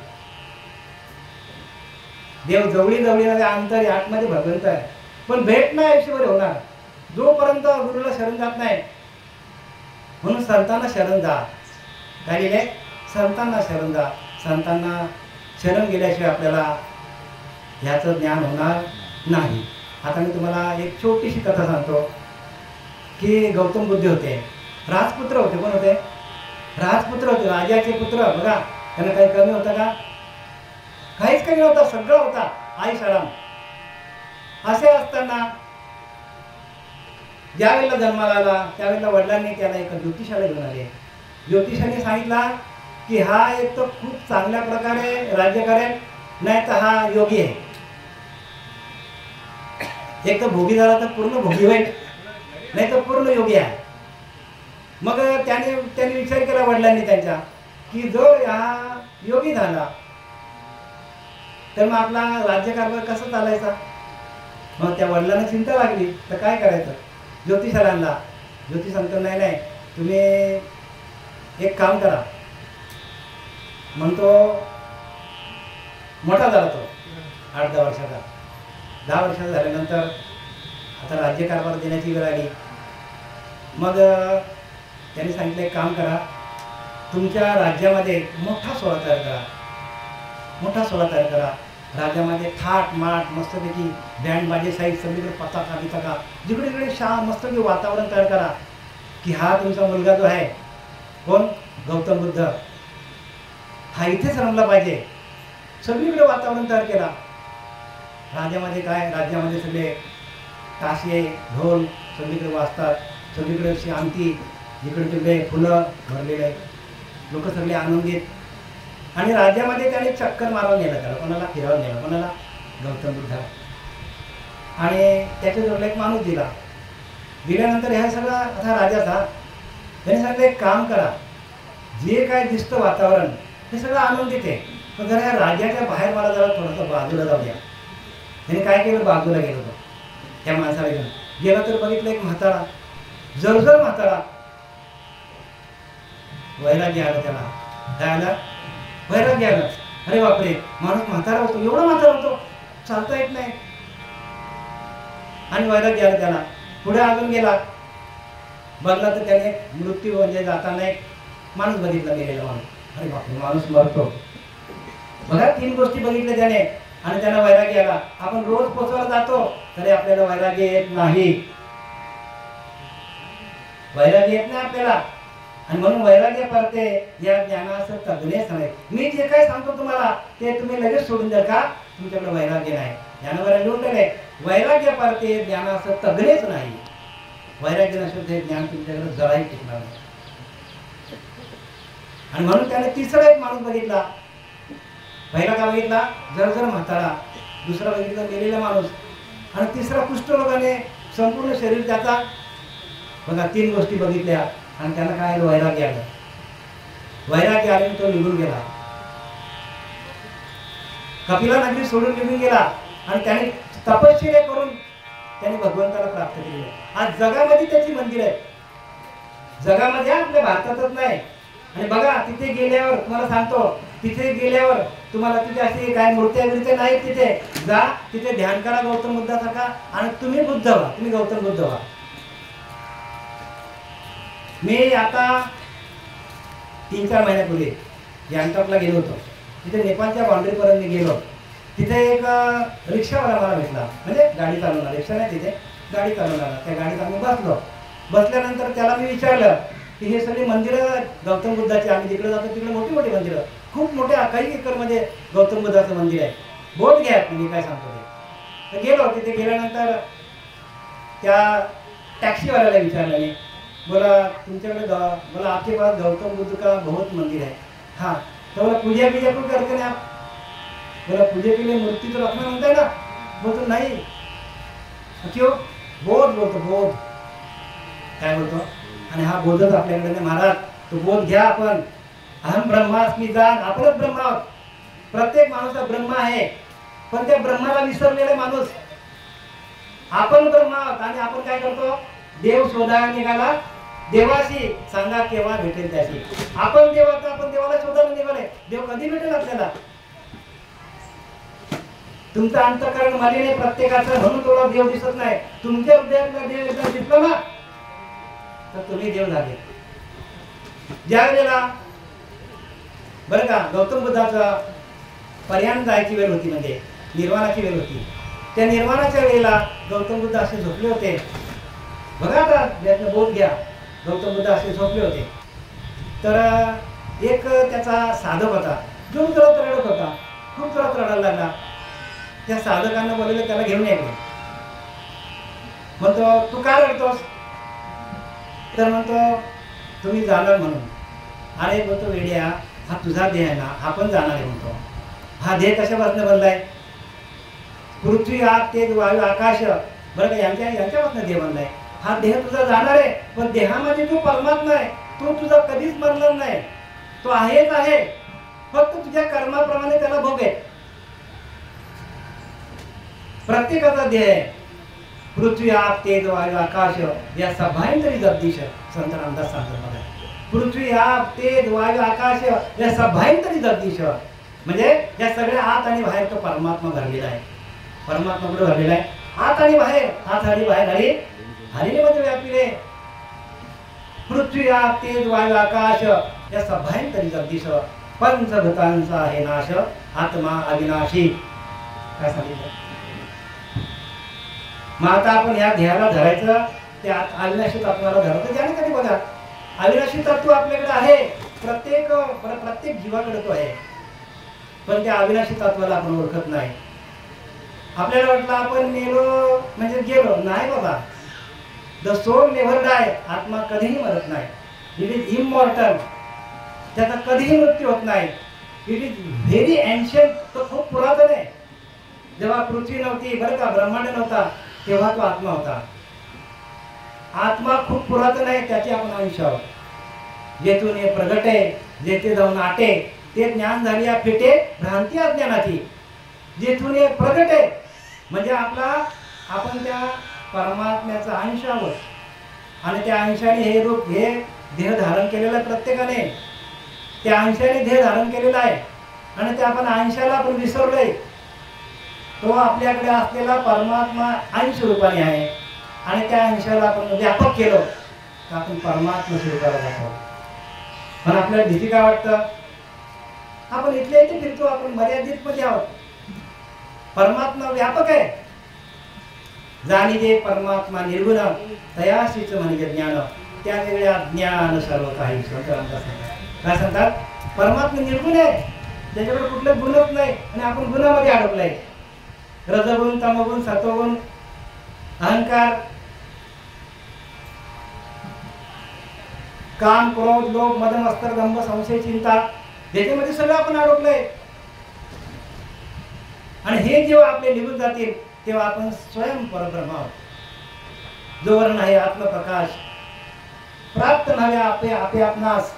देव जवळी अंतर आतमध्ये भगवंत आहे, पण भेट नाही आयुष्यभर होणार जोपर्यंत गुरुला शरण जात नाही. म्हणून संतांना शरण जा. काय लिहिले, संतांना शरण जा. संतांना शरण गेल्याशिवाय आपल्याला ह्याचं ज्ञान होणार नाही. आता मी तुम्हाला एक छोटीशी कथा सांगतो की गौतम बुद्ध होते, राजपुत्र होते. कोण होते? राजपुत्र होते, राजाचे पुत्र. बघा, त्यांना काही कमी होतं का? काहीच कमी नव्हता, सगळं होता, आयुष आराम. असे असताना ज्यावेळेला जन्माला आला त्यावेळेला वडिलांनी त्याला एका ज्योतिषाला घेऊन आले. ज्योतिषाने सांगितला की हा एक तर खूप चांगल्या प्रकारे राज्य करेल, नाही तर हा योगी आहे. एक तर भोगी झाला तर पूर्ण भोगी होईल, नाही तर पूर्ण योगी आहे. मग त्यांनी विचार केला वडिलांनी त्यांच्या, की जर हा योगी झाला तर मग आपला राज्यकारभार कसा चालायचा. मग त्या वडिलांना चिंता लागली, तर काय करायचं. ज्योतिषाला आणला. ज्योतिष सांगतो, नाही तुम्ही एक काम करा. म्हणतो मोठा झाला तो 8-10 वर्षाचा. 10 वर्षाचा झाल्यानंतर आता राज्यकारभार देण्याची वेळ आली. मग त्यांनी सांगितलं, एक काम करा, तुमच्या राज्यामध्ये मोठा सोहळा तयार करा. राज्यामध्ये थाट माट मस्तपैकी बँड बाजे साईड सगळीकडे पताका जिकडे तिकडे मस्तपैकी वातावरण तयार करा की हा तुमचा मुलगा जो आहे, कोण, गौतम बुद्ध, हा इथेच रमला पाहिजे. सगळीकडे वातावरण तयार केला. राज्यामध्ये सगळे ताशे ढोल सगळीकडे वाजतात, सगळीकडे शांती, जिकडे तिकडे फुलं भरलेले, लोक सगळे आनंदित. आणि राज्यामध्ये त्याने चक्कर मारून नेलं, त्याला कोणाला फिरवून नेलं, कोणाला, गौतम बुद्ध. आणि त्याच्याजवळ एक माणूस दिल्यानंतर ह्या सगळा आता राजाचा त्याने सांगितलं, एक काम करा, जे काय दिसतं वातावरण हे सगळं आनंदित आहे, पण जरा ह्या राज्याच्या बाहेर मला जरा थोडंसं बाजूला जाऊ द्या. त्याने काय केलं, बाजूला गेलो तो त्या माणसाला घेऊन गेला. तर बघितलं एक म्हातारा, जर्जर म्हातारा. वैराग्य आलं त्याला. काय आलं? वैराग्य आलं. अरे बापरे, माणूस म्हातारा होतो, एवढा म्हातारा होतो, चालता येत नाही. आणि वैराग्य आलं त्याला. पुढे अजून गेला, बघला तर त्याने मृत्यू म्हणजे जाताना एक माणूस बघितला, गेलेला माणूस. अरे बापरे, माणूस मरतो. बघा, 3 गोष्टी बघितल्या त्याने आणि त्यांना वैराग्य आला. आपण रोज पोचवायला जातो तरी आपल्याला वैराग्य येत नाही. आपल्याला. आणि म्हणून वैराग्य करते या ज्ञानाचं तज्ञच नाही. मी जे काही सांगतो तुम्हाला ते तुम्ही लगेच सोडून द्या का, तुमच्याकडे वैराग्य नाही. ज्ञानावर लिहून दिले, वैराग्य करते ज्ञानाचं तज्ञच नाही. वैराग्य नसेल ते ज्ञान तुमच्याकडे जराही टिकणार नाही. आणि म्हणून त्याने तिसरा एक माणूस बघितला. पहिला का बघितला, जर म्हातारा. दुसरा बघितला, गेलेला माणूस. आणि तिसरा कुष्ठरोगाने संपूर्ण शरीर त्याचा. बघा, 3 गोष्टी बघितल्या आणि त्यांना काय आलं, वैराग्य आलं. वैराग्य आले तो निघून गेला, कपिला नगरी सोडून निघून गेला. आणि त्याने तपश्चर्या करून त्याने भगवंताला प्राप्त केले. आज जगामध्ये त्याची मंदिर आहे. जगामध्ये आपल्या भारतातच नाही, आणि बघा तिथे गेल्यावर तुम्हाला सांगतो, तिथे गेल्यावर तुम्हाला तिथे असे काय मूर्त्या बिर्त्या नाहीत. तिथे जा, तिथे ध्यान करा गौतम बुद्धासारखा आणि तुम्ही बुद्ध व्हा, तुम्ही गौतम बुद्ध व्हा. मी आता 3-4 महिन्यापूर्वी गँगटॉकला गेलो होतो. तिथे नेपाळच्या बाउंड्रीपर्यंत मी गेलो. तिथे एक रिक्षावाला मला भेटला, म्हणजे गाडी चालवणार, रिक्षा नाही तिथे गाडी चालवणार. त्या गाडीत आम्ही बसलो. बसल्यानंतर त्याला मी विचारलं की हे सगळी मंदिरं गौतम बुद्धाची, आम्ही तिकडे जातो तिकडे मोठी मोठी मंदिरं, खूप मोठ्या काही एकरमध्ये गौतम बुद्धाचं मंदिर आहे, बोट घ्या मी काय सांगतो ते. तर गेलो. तिथे गेल्यानंतर त्या टॅक्सीवाल्याला विचारलं मी, बोला तुमच्याकडे बोला आपके पास गौतम बुद्ध का बहुत मंदिर है. हाँ तो बोला पूजा पूजा क्यों करते हैं आप? बोला पूजा के लिए मूर्ति तो रखना होता है ना. बोलतो नहीं. क्यों? बोध बोलतो, बोध काय बोलतो. आणि हा बोधच आपल्याकडे नाही महाराज. तो बोध घ्या आपण. अहम ब्रह्मास्मी जाण, आपणच ब्रह्मा आहोत. प्रत्येक माणूस हा ब्रह्मा आहे, पण त्या ब्रह्माला विसरलेला माणूस. आपण ब्रह्मा आहोत आणि आपण काय करतो, देव शोधायला निघाला, देवाशी सांगा केव्हा भेटेल त्याशी. आपण देवाचा, आपण देवाला शोधायला निघाले, देव कधी भेटेल आपल्याला. तुमचं अंतःकरण मलिन आहे प्रत्येकाचं, म्हणून थोडा देव दिसत नाही. तुमच्या हृदयातला देव एकदा दिसला ना तर तुम्ही देव झाले. ज्या वेळेला बरं का गौतम बुद्धाचा पर्यंत जायची वेळ होती, म्हणजे निर्वाणाची वेळ होती. त्या निर्वाणाच्या वेळेला गौतम बुद्ध असे झोपले होते. बघा आता यातनं बोध घ्या, गौतम बुद्ध असे झोपले होते. तर एक त्याचा साधक होता, जो जरा रडत होता, खूप जरा रडायला लागला. त्या साधकांना बोलले त्याला घेऊन यायला. म्हणतो तू का रडतोस? तर म्हणतो तुम्ही जाणार म्हणून. अरे बोलतो वेड्या, हा तुझा देह आहे ना, हा पण जाणार आहे म्हणतो. हा देह कशापासून बनलाय? पृथ्वी आग तेज वायू आकाश, बरं का यांच्यापासून देह बनलाय. हा देह तुझा जाणार आहे, पण देहामध्ये जो परमात्मा आहे तो तुझा कधीच मरणार नाही. तो आहेच आहे, फक्त तुझ्या कर्माप्रमाणे त्याला भोग आहे. प्रत्येकाचा देह आहे. पृथ्वी आग तेज वायू आकाश या सभांतरी जगदीश, संत रामदास सांगतात बघा. पृथ्वी आग तेज वायू आकाश या सभांतरी जगदीश, म्हणजे या सगळ्या आत आणि बाहेर तो परमात्मा भरलेला आहे. परमात्मा कुठे भरलेला आहे? आत आणि बाहेर. आत आणि बाहेर हरी हरिमध्ये व्यापीले. पृथ्वी आग तेज वायू आकाश या सभांतरी जगदीश, पंचभूतांचा आहे नाश, आत्मा अविनाशी. काय सांगितलं? मग आता आपण या ध्येयाला धरायचं, त्या अविनाशी तत्वाला धरायचं. ज्याने कधी बघा अविनाशी तत्व आपल्याकडे आहे, प्रत्येक जीवाकडे तो आहे, पण त्या अविनाशी तत्वाला आपण ओळखत नाही. आपल्याला वाटलं आपण मेलो म्हणजे गेलो. नाही बाबा, द सोल नेव्हर डाय. आत्मा कधीही मरत नाही. It is immortal. त्याचा कधीही मृत्यू होत नाही. It is very ancient. तो खूप पुरातन आहे. जेव्हा पृथ्वी नव्हती, बरं का, ब्रह्मांड नव्हता, तेव्हा तो आत्मा होता. आत्मा खूप पुरातन आहे, त्याचे आपण अंश आहोत. जेथून हे प्रगट आहे, जेथे जाऊन आटे, ते ज्ञान झाली या फिटे भ्रांती अज्ञानाची. जेथून हे प्रगट आहे म्हणजे आपण त्या परमात्म्याचा अंश आहोत. आणि त्या अंशाने हे रूप, हे देह धारण केलेलं आहे प्रत्येकाने. त्या अंशाने देह धारण केलेला आहे आणि त्या आपण अंशाला आपण विसरलोय. तो आपल्याकडे असलेला परमात्मा अंश रूपाने आहे आणि त्या अंशाला आपण व्यापक केलं तर आपण परमात्मा स्वरूपाला जातो. पण आपल्याला भीती काय वाटतं? आपण इथल्या इथे फिरतो, आपण मर्यादित मध्ये आहोत. परमात्मा व्यापक आहे. जाणीजे परमात्मा निर्गुण तयाशीच म्हणजे ज्ञान, त्या वेगळ्या ज्ञान सर्व काही. काय सांगतात? परमात्मा निर्गुण आहे, त्याच्याकडे कुठलं गुणच नाही आणि आपण गुणामध्ये अडकलाय. रजगुण, तमगुण, सत्वगुण, अहंकार, काम, क्रोध, लोभ, मद, मत्सर, दंभ, संशय, चिंता, याच्यामध्ये सगळं आपण अडकलोय. आणि हे जेव्हा आपले निघून जातील तेव्हा आपण स्वयं परब्रह्म आहोत. जोवर नाही आत्मप्रकाश प्राप्त नव्हे आपे आपणास.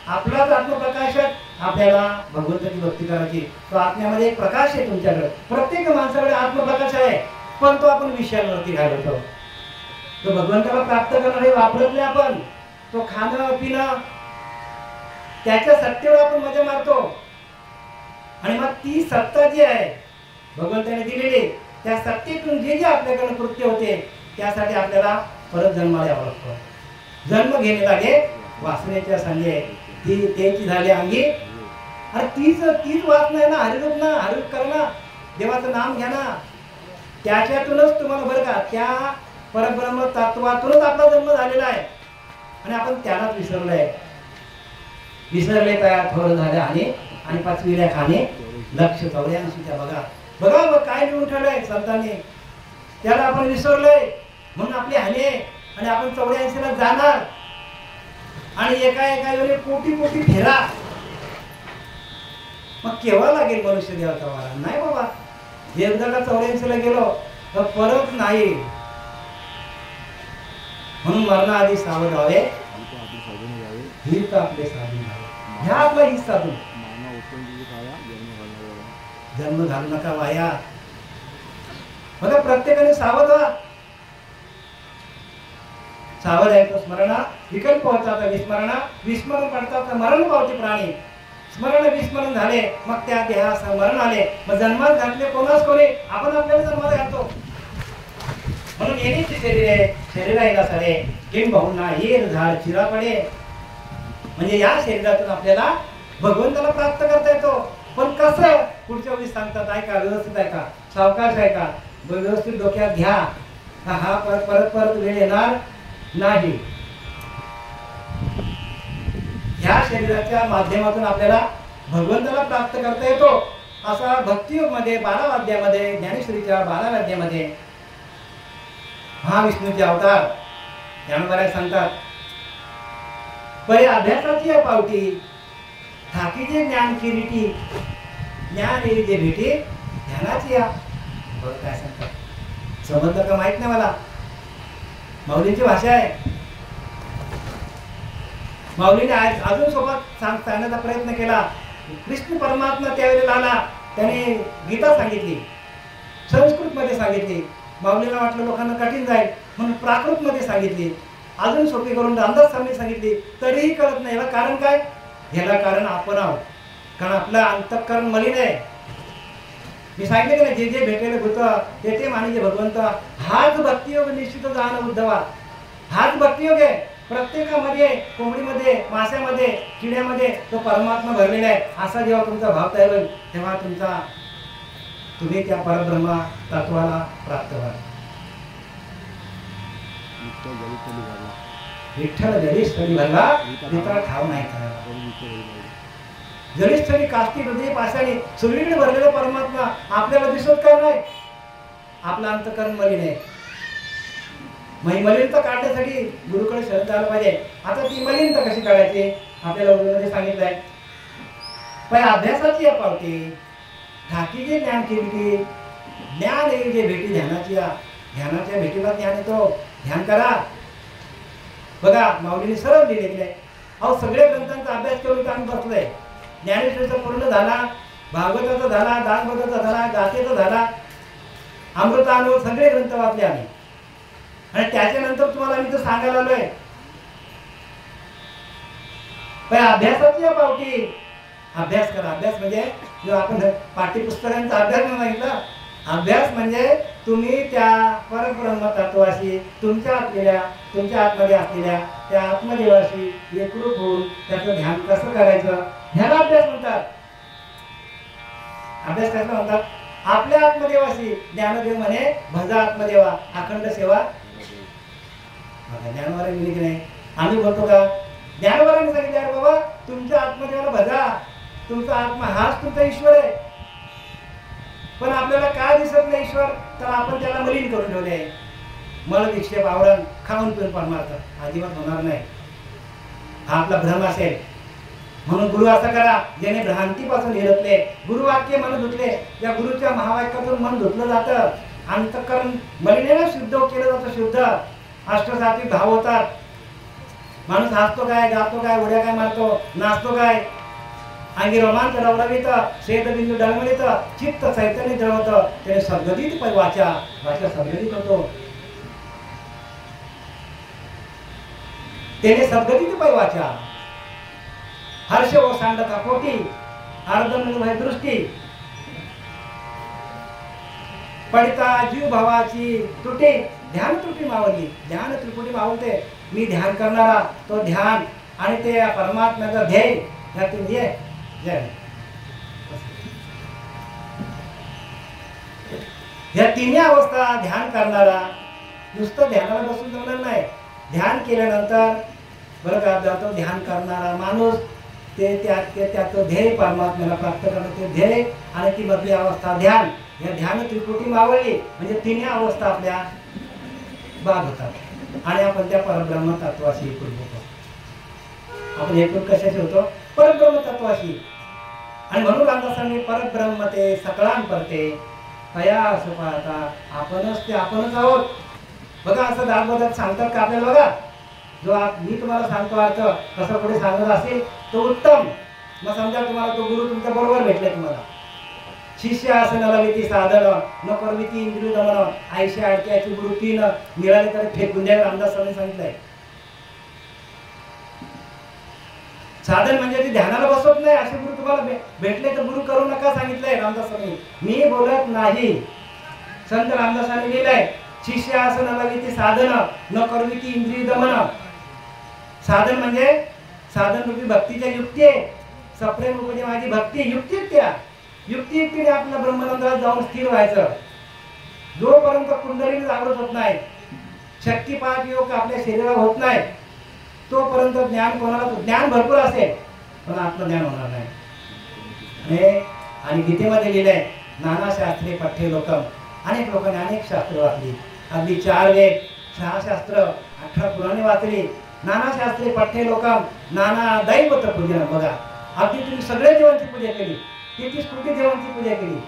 आपलाच आत्मप्रकाशात आपल्याला भगवंताची भक्ती करायची. तो आत्म्यामध्ये एक प्रकाश आहे तुमच्याकडे. प्रत्येक माणसाकडे आत्मप्रकाश आहे, पण तो आपण विषयांवरती घालवतो. तो भगवंताला प्राप्त करणारे वापरत नाही आपण. तो खाणं पिणं त्याच्या सत्तेवर आपण मजा मारतो. आणि मग ती सत्ता जी आहे भगवंताने दिलेली, त्या सत्तेतून जे जे आपल्याकडून कृत्य होते त्यासाठी आपल्याला परत जन्माला यावं लागतं. जन्म घेणे लागे वासनेच्या संगे, ती त्याची झाली अंगी. अरे तीच वासना आहे ना, हरिरूप ना, हरिरूप करणं, देवाचं नाम घ्या ना. त्याच्यातूनच तुम्हाला बरं का त्या परब्रह्म तत्वातूनच आपला जन्म झालेला आहे. आणि आपण त्यालाच विसरले तयार थोर झाले आणि पाचवीला खाणे लक्ष 84. बघा बघ काय लिहून ठेवलंय संतांनी. त्याला आपण विसरलोय म्हणून आपली हानी, आणि आपण 84ला जाणार. आणि एका वेळी कोटी फेरा. मग केव्हा लागेल मनुष्य देवाचा वारा? नाही बाबा, एकदा 84ला गेलो तर परत नाही. म्हणून मरणाआधी सावध व्हावे, ही तर आपले साधून आहे. ह्या आपला ही साधून. जन्म घालू नका वाया. बघा प्रत्येकाने सावध व्हा. सावध आहे तो स्मरणा, विकल्प होता तर विस्मरणा, विस्मरण पडतात तर मरण पावते प्राणी. स्मरण विस्मरण झाले मग त्या देहास मरण आले. मग जन्मात घातले कोणास कोणी? आपण आपल्याला जन्मात घालतो. म्हणून येण्याची शरीरा येला सारे किम भाऊंना येर झाड चिरा पडे. म्हणजे या शरीरातून आपल्याला भगवंताला प्राप्त करता येतो. पण कसं? पुढच्या वेळी सांगतात, ऐका, व्यवस्थित ऐका, सावकाश ऐका, व्यवस्थित डोक्यात घ्या. हा परत वेळ येणार नाही. ह्या शरीराच्या माध्यमातून आपल्याला भगवंताला प्राप्त करता येतो. असा भक्तियोग मध्ये 12 वाद्यामध्ये, ज्ञानेश्वरीच्या 12 वाद्यामध्ये महाविष्णूचे अवतार ज्ञानोबा सांगतात, पै अभ्यासाची या पावटी ठाकीचे ज्ञान किरीटी, ज्ञान येईल जे भेटी ध्यानाची या. काय सांगतात समजलं का माहित नाही मला. माऊलींची भाषा आहे. माऊलीने अजून सोबत सांगण्याचा प्रयत्न केला. कृष्ण परमात्मा त्यावेळेला आला, त्याने गीता सांगितली, संस्कृत मध्ये सांगितली. माऊलीला वाटलं लोकांना कठीण जाईल म्हणून प्राकृत मध्ये सांगितली, अजून सोपी करून रामदास स्वामी सांगितली, तरीही कळत नाही. याला कारण काय? याला कारण आपण आहोत. कारण आपलं अंतःकरण मलिन आहे. मी सांगितलं की नाही, जे भेटेल होतं ते मानिजे भगवंत. हाच भक्तियोग निश्चित जाणं उद्धवा. हाच भक्तियोग आहे. प्रत्येकामध्ये, कोंबडीमध्ये, माश्यामध्ये, किड्यामध्ये तो परमात्मा भरलेला आहे. असा जेव्हा तुमचा भाव तयार होईल तेव्हा तुम्ही त्या परब्रह्मा तत्वाला प्राप्त व्हाल. विठ्ठल जरी स्थळी भरला मित्रा ठाव नाही करायला. जरी स्थळी काष्टी हृदय पाषाणी सगळीकडे भरलेला परमात्मा आपल्याला दिसत का नाही? आपलं अंतःकरण मलिन आहे. मलिनता काढण्यासाठी गुरुकडे शरण झालं पाहिजे. आता ती मलिनता कशी काढायची? आपल्याला गुरुमध्ये सांगितलंय, पण अभ्यासाची या पावटी ठाकीचे ज्ञान केली, ज्ञान येईल जे भेटी ध्यानाची या. ध्यानाच्या भेटीला ज्ञान येतो. ध्यान करा. बघा माऊलीने सरळ लिहिले गेले. अहो सगळ्या ग्रंथांचा अभ्यास करून आम्ही बसलोय. ज्ञानेश्वरीचा पूर्ण झाला, भागवताचा झाला, दासबोधाचा झाला, गाथेचा झाला, अमृतानुभव सगळे ग्रंथ वाचले आम्ही. आणि त्याच्यानंतर तुम्हाला मी तर सांगायला आलोय, पण अभ्यासाची या पावटी अभ्यास करा. अभ्यास म्हणजे जो आपण पाठ्यपुस्तकांचा अभ्यास नाही सांगितला. अभ्यास म्हणजे तुम्ही त्या परब्रह्म तत्वाशी तुमच्या आतमध्ये असलेल्या त्या आत्मदेवाशी एकरूप होऊन त्याचं ध्यान कसं करायचं, ह्याला अभ्यास म्हणतात. अभ्यास कसं म्हणतात? आपल्या आत्मदेवाशी. ज्ञानदेव म्हणे भजा आत्मदेवा, अखंड सेवा. ज्ञानवारा मिळली की नाही? आम्ही बोलतो का? ज्ञानवाराने सांगितलं, अरे बाबा तुमच्या आत्मदेवाला भजा. तुमचा आत्मा हाच तुमचा ईश्वर आहे. पण आपल्याला काय दिसत नाही ईश्वर? तर आपण त्याला मलिन करून ठेवले. मल विक्षेप आवरण खाऊन पिऊन परमार्थ अजिबात होणार नाही. हा आपला भ्रम असेल. म्हणून गुरु असं करा ज्याने भ्रांतीपासून निरतले. गुरुवाक्य मन धुतले. या गुरुच्या महावाक्यातून मन धुतलं जातं. अंतःकरण मलिनेनं शुद्ध केलं जातं. शुद्ध अष्टसात्विक भाव होतात. माणूस हसतो काय, गातो काय, उड्या काय मारतो, नाचतो काय, अंगी रोमांच रवरवित, शेतबिंदू डळमळीत, चित्त चैतन्य जळवत. त्याने सद्गतीत वाचा सद्गतीत होतो. त्याने सद्गतीत वाचा. हर्ष ओसांडता पोटी अर्धनिर्भय दृष्टी पडिता जीव भावाची त्रुटी ध्यान त्रुटी मावली. ध्यान त्रिपुटी मावलते. मी ध्यान करणारा तो ध्यान आणि ते परमात्म्याचं ध्येय यातून ये जय. या तिन्ही अवस्था ध्यान करणारा नुसतं ध्यानाला बसून जमणार नाही. ध्यान केल्यानंतर बरं का जातो ध्यान करणारा माणूस ते त्याचं ध्येय परमात्म्याला प्राप्त करणं ते ध्येय आणि ती मधली अवस्था ध्यान. या ध्यान त्रिपुटी मावळली म्हणजे तिन्ही अवस्था आपल्या बाद होतात आणि आपण त्या परब्रह्म तत्वाशी एकरूप होतो. आपण एकरूप कशाशी होतो? परब्रह्म तत्वाशी. आणि म्हणून रामदासांनी परब्रह्म ते सकळान परते कया असं पाहता आपणच ते आपणच आहोत. बघा असं दाखवतात सांगतात का आपल्याला? बघा जो मी तुम्हाला सांगतो अर्थ कसं पुढे सांगत असेल तो उत्तम. मग समजा तुम्हाला तो गुरु तुमच्या बरोबर भेटले. तुम्हाला शिष्य असं नलविती साधन न करविती इंद्रिय दमन आयशी अडक्याची गुरु तीन मिळाले तर फेकून द्या. रामदासांनी सांगितलंय साधन म्हणजे ते ध्यानाला बसवत नाही असे गुरु तुम्हाला भेटले तर गुरु करू नका सांगितलंय रामदासांनी. मी बोलत नाही. संत रामदासांनी लिहिलंय शिष्य असं नलविती साधन न करविती इंद्रिय दमन. साधन म्हणजे साधन रूपी भक्तीच्या युक्ती आहे. सप्रेम रूपी माझी भक्ती युक्ती. त्या युक्तीने आपल्या ब्रह्मनंदात जाऊन स्थिर व्हायचं. जोपर्यंत कुंडलीने जागृत होत नाही शक्तिपात योग आपल्या शरीरावर होत नाही तोपर्यंत ज्ञान कोणाला ज्ञान भरपूर असेल पण आत्मज्ञान होणार नाही. आणि गीतेमध्ये लिहिलंय नाना शास्त्रे पठ्ये लोकम. अनेक लोकांनी अनेक शास्त्र वाचली. अगदी 4 वेद 6 शास्त्र 18 पुराणे वाचली. नाना शास्त्रे पठ्ये लोकम नाना दैवत पूजन. बघा अगदी तुम्ही सगळे देवांची पूजा केली. 33 कोटी देवांची पूजा केली.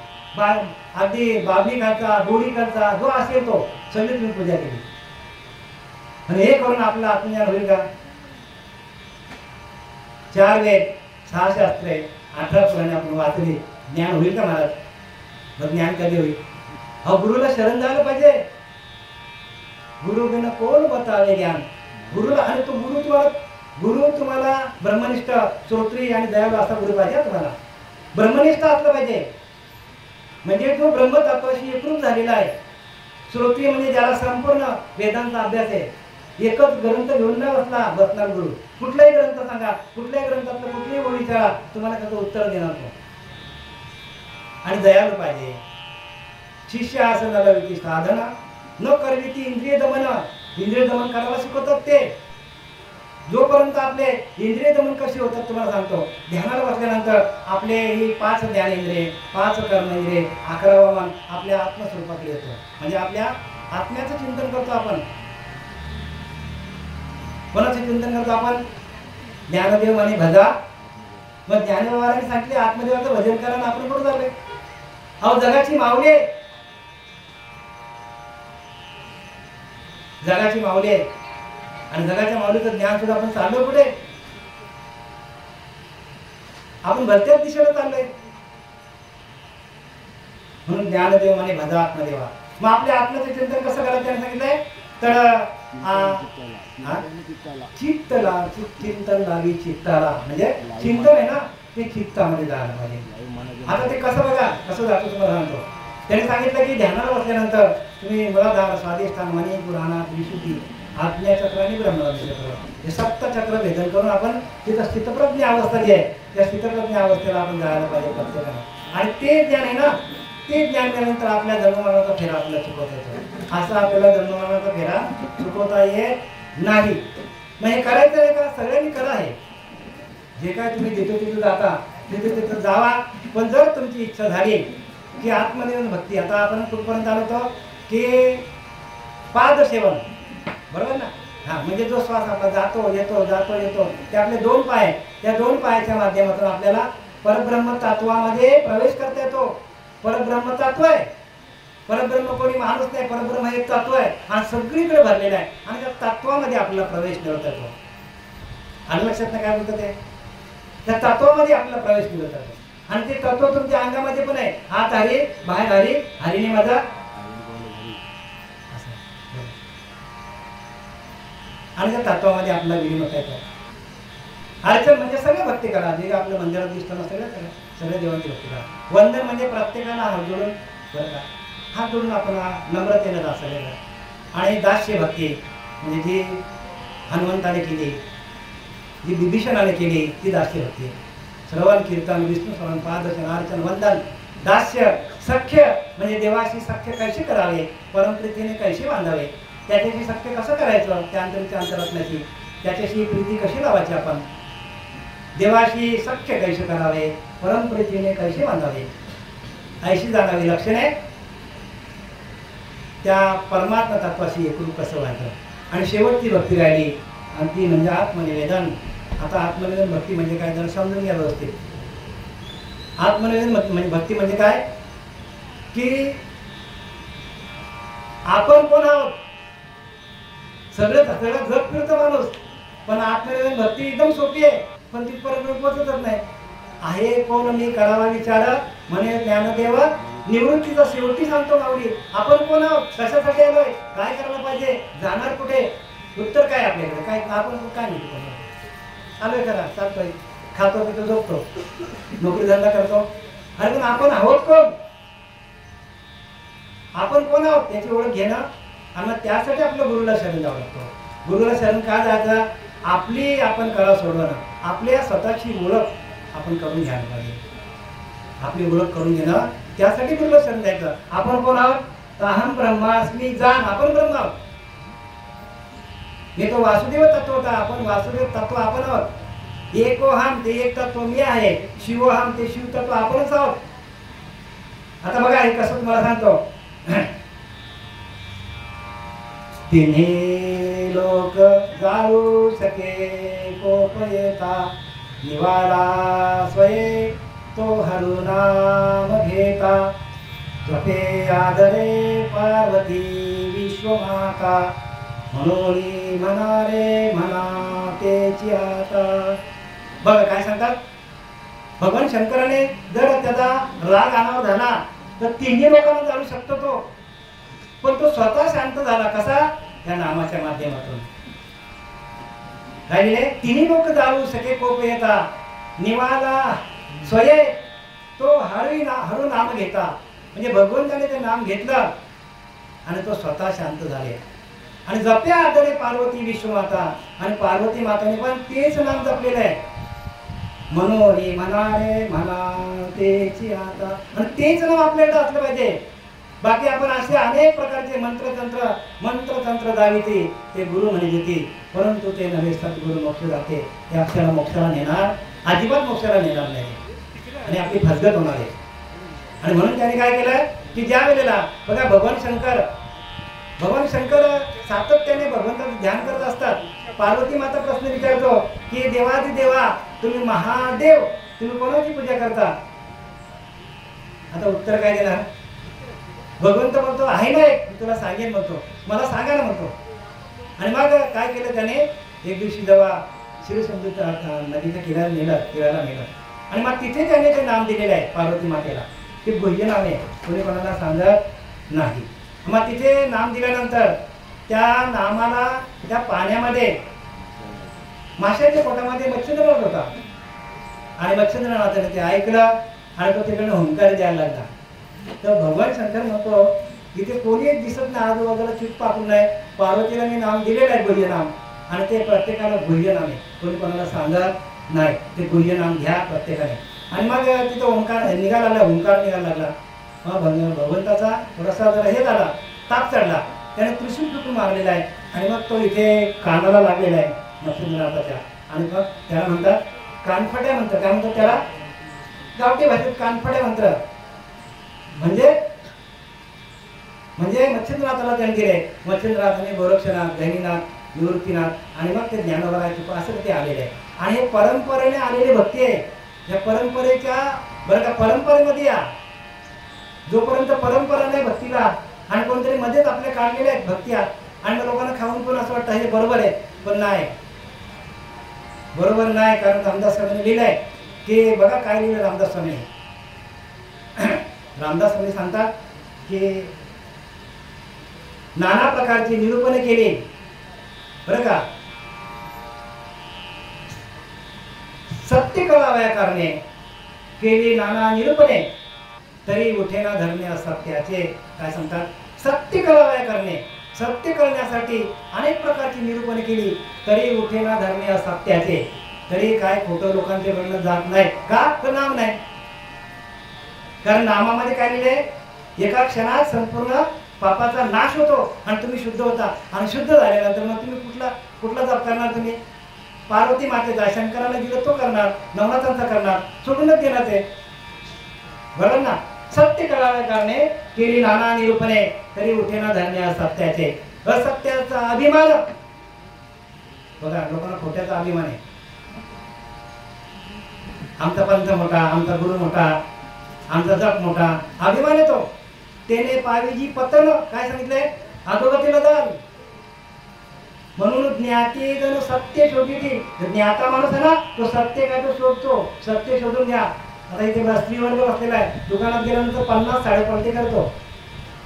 अगदी बाबलिकांचा बोडीकांचा जो असेल तो सगळी तुम्ही पूजा केली. आणि हे करून आपलं आत्मज्ञान होईल का? 4 वेद 6 शास्त्रे 18 पुराणे आपण वाचली. ज्ञान होईल का महाराज? मग ज्ञान कधी होईल? अहो गुरुला शरण जायला पाहिजे. गुरु बिना कोण बतावे ज्ञान. गुरुला आणि तो गुरु तुम्हाला ब्रह्मनिष्ठ श्रोत्री आणि दयाळू असा गुरु पाहिजे. तुम्हाला ब्रह्मनिष्ठ असला पाहिजे म्हणजे तो ब्रह्मतत्वाशी एकरूप झालेला आहे. श्रोत्री म्हणजे ज्याला संपूर्ण वेदांचा अभ्यास आहे. एकच ग्रंथ घेऊन न बसणार गुरु. कुठलाही ग्रंथ सांगा कुठल्याही ग्रंथातलं कुठलीही ओळी विचारा तुम्हाला त्याचं उत्तर देणार तो. आणि दयाळू पाहिजे. शिष्य असं नलविती साधना न करविती इंद्रिय दमन. इंद्रिय दमन करायला शिकवतात ते. जोपर्यंत आपले इंद्रिय दमन कसे होतात तुम्हाला सांगतो. ध्यानाला बसल्यानंतर आपले ही 5 ज्ञानेंद्रिय 5 कर्मेंद्रिय 11वा मन आपल्या आत्मस्वरूपाकडे येतो. म्हणजे आपल्या आत्म्याचं चिंतन करतो आपण. कोणाचं चिंतन करतो आपण? ज्ञानदेव आणि भजा. मग ज्ञानदेवाने सांगितले आत्मदेवाचं भजन करा. आपण कुठं चाललोय? अहो जगाची माऊली जगाची माऊली आहे. आणि जगाच्या माऊलीचं ज्ञान सुद्धा आपण चाललो कुठे? आपण भलत्याच दिशेला चाललोय. म्हणून ज्ञानदेव आणि भजा आत्मदेवा. मग आपल्या आत्म्याचं चिंतन कसं करायचं त्याने सांगितलंय तर चित्तला चिंतन लावी चित्ताला. म्हणजे चिंतन आहे ना ते चित्तामध्ये जायला पाहिजे. आता ते कसं बघा कसं जातो तुम्हाला सांगतो. त्याने सांगितलं की ध्यानाला बसल्यानंतर तुम्ही मुळाधार स्वाधिष्ठान मणी पुराणा त्रिशुद्धी आज्ञाचक्र आणि ब्रह्मचक्र हे 7 चक्र भेदन करून आपण तिथं स्थितप्रज्ञ अवस्था जी आहे त्या स्थितप्रज्ञ अवस्थेला आपण जायला पाहिजे प्रत्येकाने. आणि ते ज्ञान आहे ना ते ज्ञान दिल्यानंतर आपल्या जन्ममरणाचा फेरा आपल्याला चुकवता येतो. असं आपल्याला जन्ममरणाचा फेरा चुकवता येत नाही. मग हे करायचं आहे का? सगळ्यांनी करा. हे जे काय तुम्ही जिथे तिथे जाता तिथे जावा. पण जर तुमची इच्छा झाली की आत्मदेव भक्ती. आता आपण कुठपर्यंत आलो होतो की पादसेवन बरोबर ना. हा म्हणजे जो श्वास आपला जातो येतो जातो येतो ते आपले 2 पाय. त्या 2 पायाच्या माध्यमातून आपल्याला परब्रह्म तत्वामध्ये प्रवेश करता येतो. परब्रह्म तत्व आहे. परब्रह्म कोणी माणूस नाही. परब्रह्म एक तत्व आहे. हा सगळीकडे भरलेला आहे. आणि त्या तत्वामध्ये आपल्याला प्रवेश मिळवता येतो. आणि लक्षात नाही काय बोलतं ते त्या तत्वामध्ये आपल्याला प्रवेश मिळवता येतो. आणि ते तत्व तुमच्या अंगामध्ये पण आहे. हात हरी बाहेर हरी हरीने माझा. आणि त्या तत्वामध्ये आपला विलीन होता येतो. अर्चन म्हणजे सगळं भक्ती करा, जे आपल्या मंदिरात दिसतं ना सगळं करा, सगळ्या देवांची भक्ती करा. वंदन म्हणजे प्रत्येकाला हात जोडून बरं का, हात जोडून आपण नम्रतेनं दासायला. आणि दास्य भक्ती म्हणजे जी हनुमंताने केली, जी विभीषणाने केली ती दास्य भक्ती. श्रवण कीर्तन विष्णू श्रवण पादर्शन अर्चन वंदन दास्य. सख्य म्हणजे देवाशी सख्य कैसे करावे, परमप्रीतीने कैसे बांधावे, त्याच्याशी सख्य कसं करायचं, त्या अंतरीच्या अंतरात्म्याशी त्याच्याशी प्रीती कशी लावायची, आपण देवाशी सख्य कैसे करावे, परमप्रीतीने कैसे बांधावे, ऐशी जाणावी लक्षणे त्या परमात्मा तत्वाशी एकरूप कसं व्हायचं. आणि शेवटची भक्ती राहिली आणि ती म्हणजे आत्मनिवेदन. आता आत्मनिवेदन भक्ती म्हणजे काय जर समजून घ्या व्यवस्थित. आत्मनिवेदन म्हणजे भक्ती म्हणजे काय की आपण कोण आहोत, सगळं सगळं जग फिरतो माणूस, पण आत्मनिवेदन भक्ती एकदम सोपी आहे, पण तिथपर्यंत पोहोचतच नाही. आहे कोण मी करावा विचार म्हणे ज्ञानदेव, निवृत्तीचा शेवटी सांगतो माऊली. आपण कोण आहोत, कशासाठी आलोय, काय करायला पाहिजे, जाणार कुठे, उत्तर काय आपल्याकडे, काय आपण काय नाही आलोय करा, चालतोय, खातो पितो झोपतो, नोकरी धंदा करतो. अरे पण आपण आहोत कोण, आपण कोण आहोत त्याची ओळख घेणं. आणि मग त्यासाठी आपलं गुरुला शरण जावं लागतं. गुरुला शरण का जायचं, आपली आपण कला सोडवणं, आपल्या स्वतःची ओळख आपण करून घ्यायला पाहिजे. आपली ओळख करून घेणं त्यासाठी गुरुला शरण द्यायचं. आपण कोण आहोत, तर अहम ब्रह्मास्मी जाण, आपण ब्रह्म आहोत. हे तो वासुदेव तत्व होता, आपण वासुदेव तत्व आपण आहोत. एकोहम ते एक तत्व मी आहे, शिवोहम ते शिव तत्व आपणच आहोत. आता बघा हे कसं तुम्हाला सांगतो. तिन्ही लोक जाळू सके कोप येता, निवाला स्वये तो हरुनाम घेता, जपे आदरे पार्वती विश्वमाता, म्हणून म्हणारे म्हणा तेची आता. बघा काय सांगतात, भगवान शंकराने जर त्याचा राग अनावर झाला तर तिन्ही लोकांना जाणू शकतो तो, पण तो स्वतः शांत झाला कसा, त्या नामाच्या माध्यमातून. काय तिन्ही लोक जाळू सके कोप येता, निवाला स्वये तो हरू नाम घेता. म्हणजे भगवंताने ते नाम घेतलं आणि तो स्वतः शांत झाले. आणि जप्या आदरे पार्वती विश्वमाता, आणि पार्वती माताने पण तेच नाम जपलेलं आहे. मनोरी म्हणारे म्हणा तेची आता, आणि तेच नाम आपल्याकडे असलं पाहिजे. बाकी आपण असे अनेक प्रकारचे मंत्रतंत्र दाविते ते गुरु म्हणे देते, परंतु ते नव्हे सद्गुरु मोक्ष जाते. ते आपल्याला मोक्षाला नेणार, अजिबात मोक्षाला नेणार नाही आणि आपली फसगत होणार आहे. आणि म्हणून त्याने काय केलं की ज्या वेळेला बघा भगवान शंकर सातत्याने भगवंताचं ध्यान करत असतात. पार्वती माता प्रश्न विचारतो की देवादी देवा तुम्ही महादेव, तुम्ही कोणाची पूजा करता. आता उत्तर काय देणार, भगवंत म्हणतो आहे ना एक, तुला सांगेन म्हणतो, मला सांगा ना म्हणतो. आणि मग काय केलं त्याने, एक दिवशी जेव्हा शिवसमुद्र नदीच्या किनाऱ्याला नेलं आणि मग तिथे त्याने ते नाम दिलेलं आहे पार्वती मातेला. ते गुह्य नाम आहे, कोणी कोणाला सांगत नाही. मग तिथे नाम दिल्यानंतर त्या नामाला त्या पाण्यामध्ये माशाच्या पोटामध्ये मच्छिंद्रनाथ होता. आणि मच्छिंद्रनाथाने ते ऐकलं आणि तो तिकडे हुंकार द्यायला लागला. तर भगवान शंकर म्हणतो तिथे कोणी एक दिसत नाही, आजूबाजूला चित पाकून नाही. पार्वतीला मी नाम दिलेलं आहे गुह्य नाम, आणि ते प्रत्येकाला गुह्य नाम आहे, कोणी कोणाला सांगत नाही. ते गुह्य नाम घ्या प्रत्येकाने. आणि मग तिथं हुंकार निघायला लागला. मग भगवंताचा थोडासा जरा हे झाला, ताप चढला, त्याने त्रिशूल तुटून मारलेला आहे. आणि मग तो इथे कानाला लागलेला आहे मच्छिंद्रनाथाच्या. आणि मग त्याला म्हणतात कानफट्या म्हणतात. काय म्हणतात त्याला, गावठी भाषेत कानफट्या म्हणतात. म्हणजे मच्छिंद्रनाथाला त्यांनी दिले. मच्छिंद्रनाथाने गोरक्षनाथ, गहिनीनाथ, निवृत्तीनाथ आणि मग ते ज्ञानोबरायचे असं ते आलेले आहे. आणि हे परंपरेने आलेली भक्ती आहे. या परंपरेच्या बरं का, परंपरेमध्ये या, जोपर्यंत परंपरा नाही भक्तीला, आणि कोणतरी मध्येच आपल्या काढलेल्या आहेत भक्त्या, आणि मग लोकांना खाऊन पण असं वाटतं हे बरोबर आहे, पण नाही, बरोबर नाही. कारण रामदास स्वामीने लिहिलंय की बघा काय लिहिलं रामदास स्वामी. रामदास स्वामी सांगतात की नाना प्रकारची निरूपणे केली बरं का. सत्य कळावया कारणे केली नाना निरूपणे तरी उठेना धरणे असत्याचे. काय सांगतात? सत्य कळावया कारणे, सत्य कळण्यासाठी अनेक प्रकारची निरूपणे केली तरी उठेना धरणे असत्याचे. तरी काय खोटं लोकांचे वर्णन जात नाही का? तर नाम नाही. कारण नामामध्ये काय लिहिले? एका क्षणात संपूर्ण पापाचा नाश होतो आणि तुम्ही शुद्ध होता. आणि शुद्ध झाल्यानंतर मग तुम्ही कुठला जप करणार? तुम्ही पार्वती मातेचा, शंकराला दिलं तो करणार, नवनाथांचा करणार, सोडूनच देणार ते. बरोबर ना? सत्य कळाव्या कारणे केली नाना निरूपणे तरी उठेना धरणे असत्याचे. असत्याचा अभिमान. बघा, लोकांना खोट्याचा अभिमान आहे. आमचा पंथ मोठा, आमचा गुरु मोठा, आमचा जप मोठा, अभिमान येतो. तेने पावीजी पतन. काय सांगितलंय? अधोगतीला जाल. म्हणून ज्ञाते जण सत्य शोधिती. ज्ञाता माणूस आहे ना, तो सत्य काय तो शोधतो. सत्य शोधून घ्या. आता इथे स्त्री वर्ग बसलेला आहे. दुकानात गेल्यानंतर 50 साड्या पलटी करतो.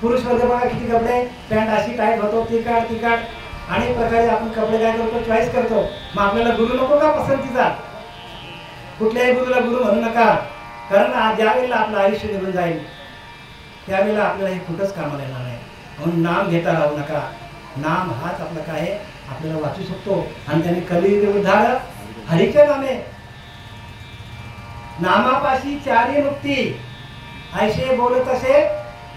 पुरुष वर्ग बघा किती कपडे, पॅन्ट अशी टाईट होतो, ती काढ. अनेक प्रकारे आपण कपडे काय करतो? चॉईस करतो. मग आपल्याला गुरु नको का पसंतीचा? कुठल्याही गुरुला गुरु म्हणू नका. कारण ज्या वेळेला आपलं आयुष्य निघून जाईल त्यावेळेला आपल्याला हे कुठंच कामाला येणार नाही. म्हणून नाम घेता राहू नका. नाम हाच आपला काय आहे, आपल्याला वाचू शकतो. आणि त्याने कलियुग उद्धार हरीच्या नामे. नामापाशी चारी मुक्ती ऐसे बोलत असे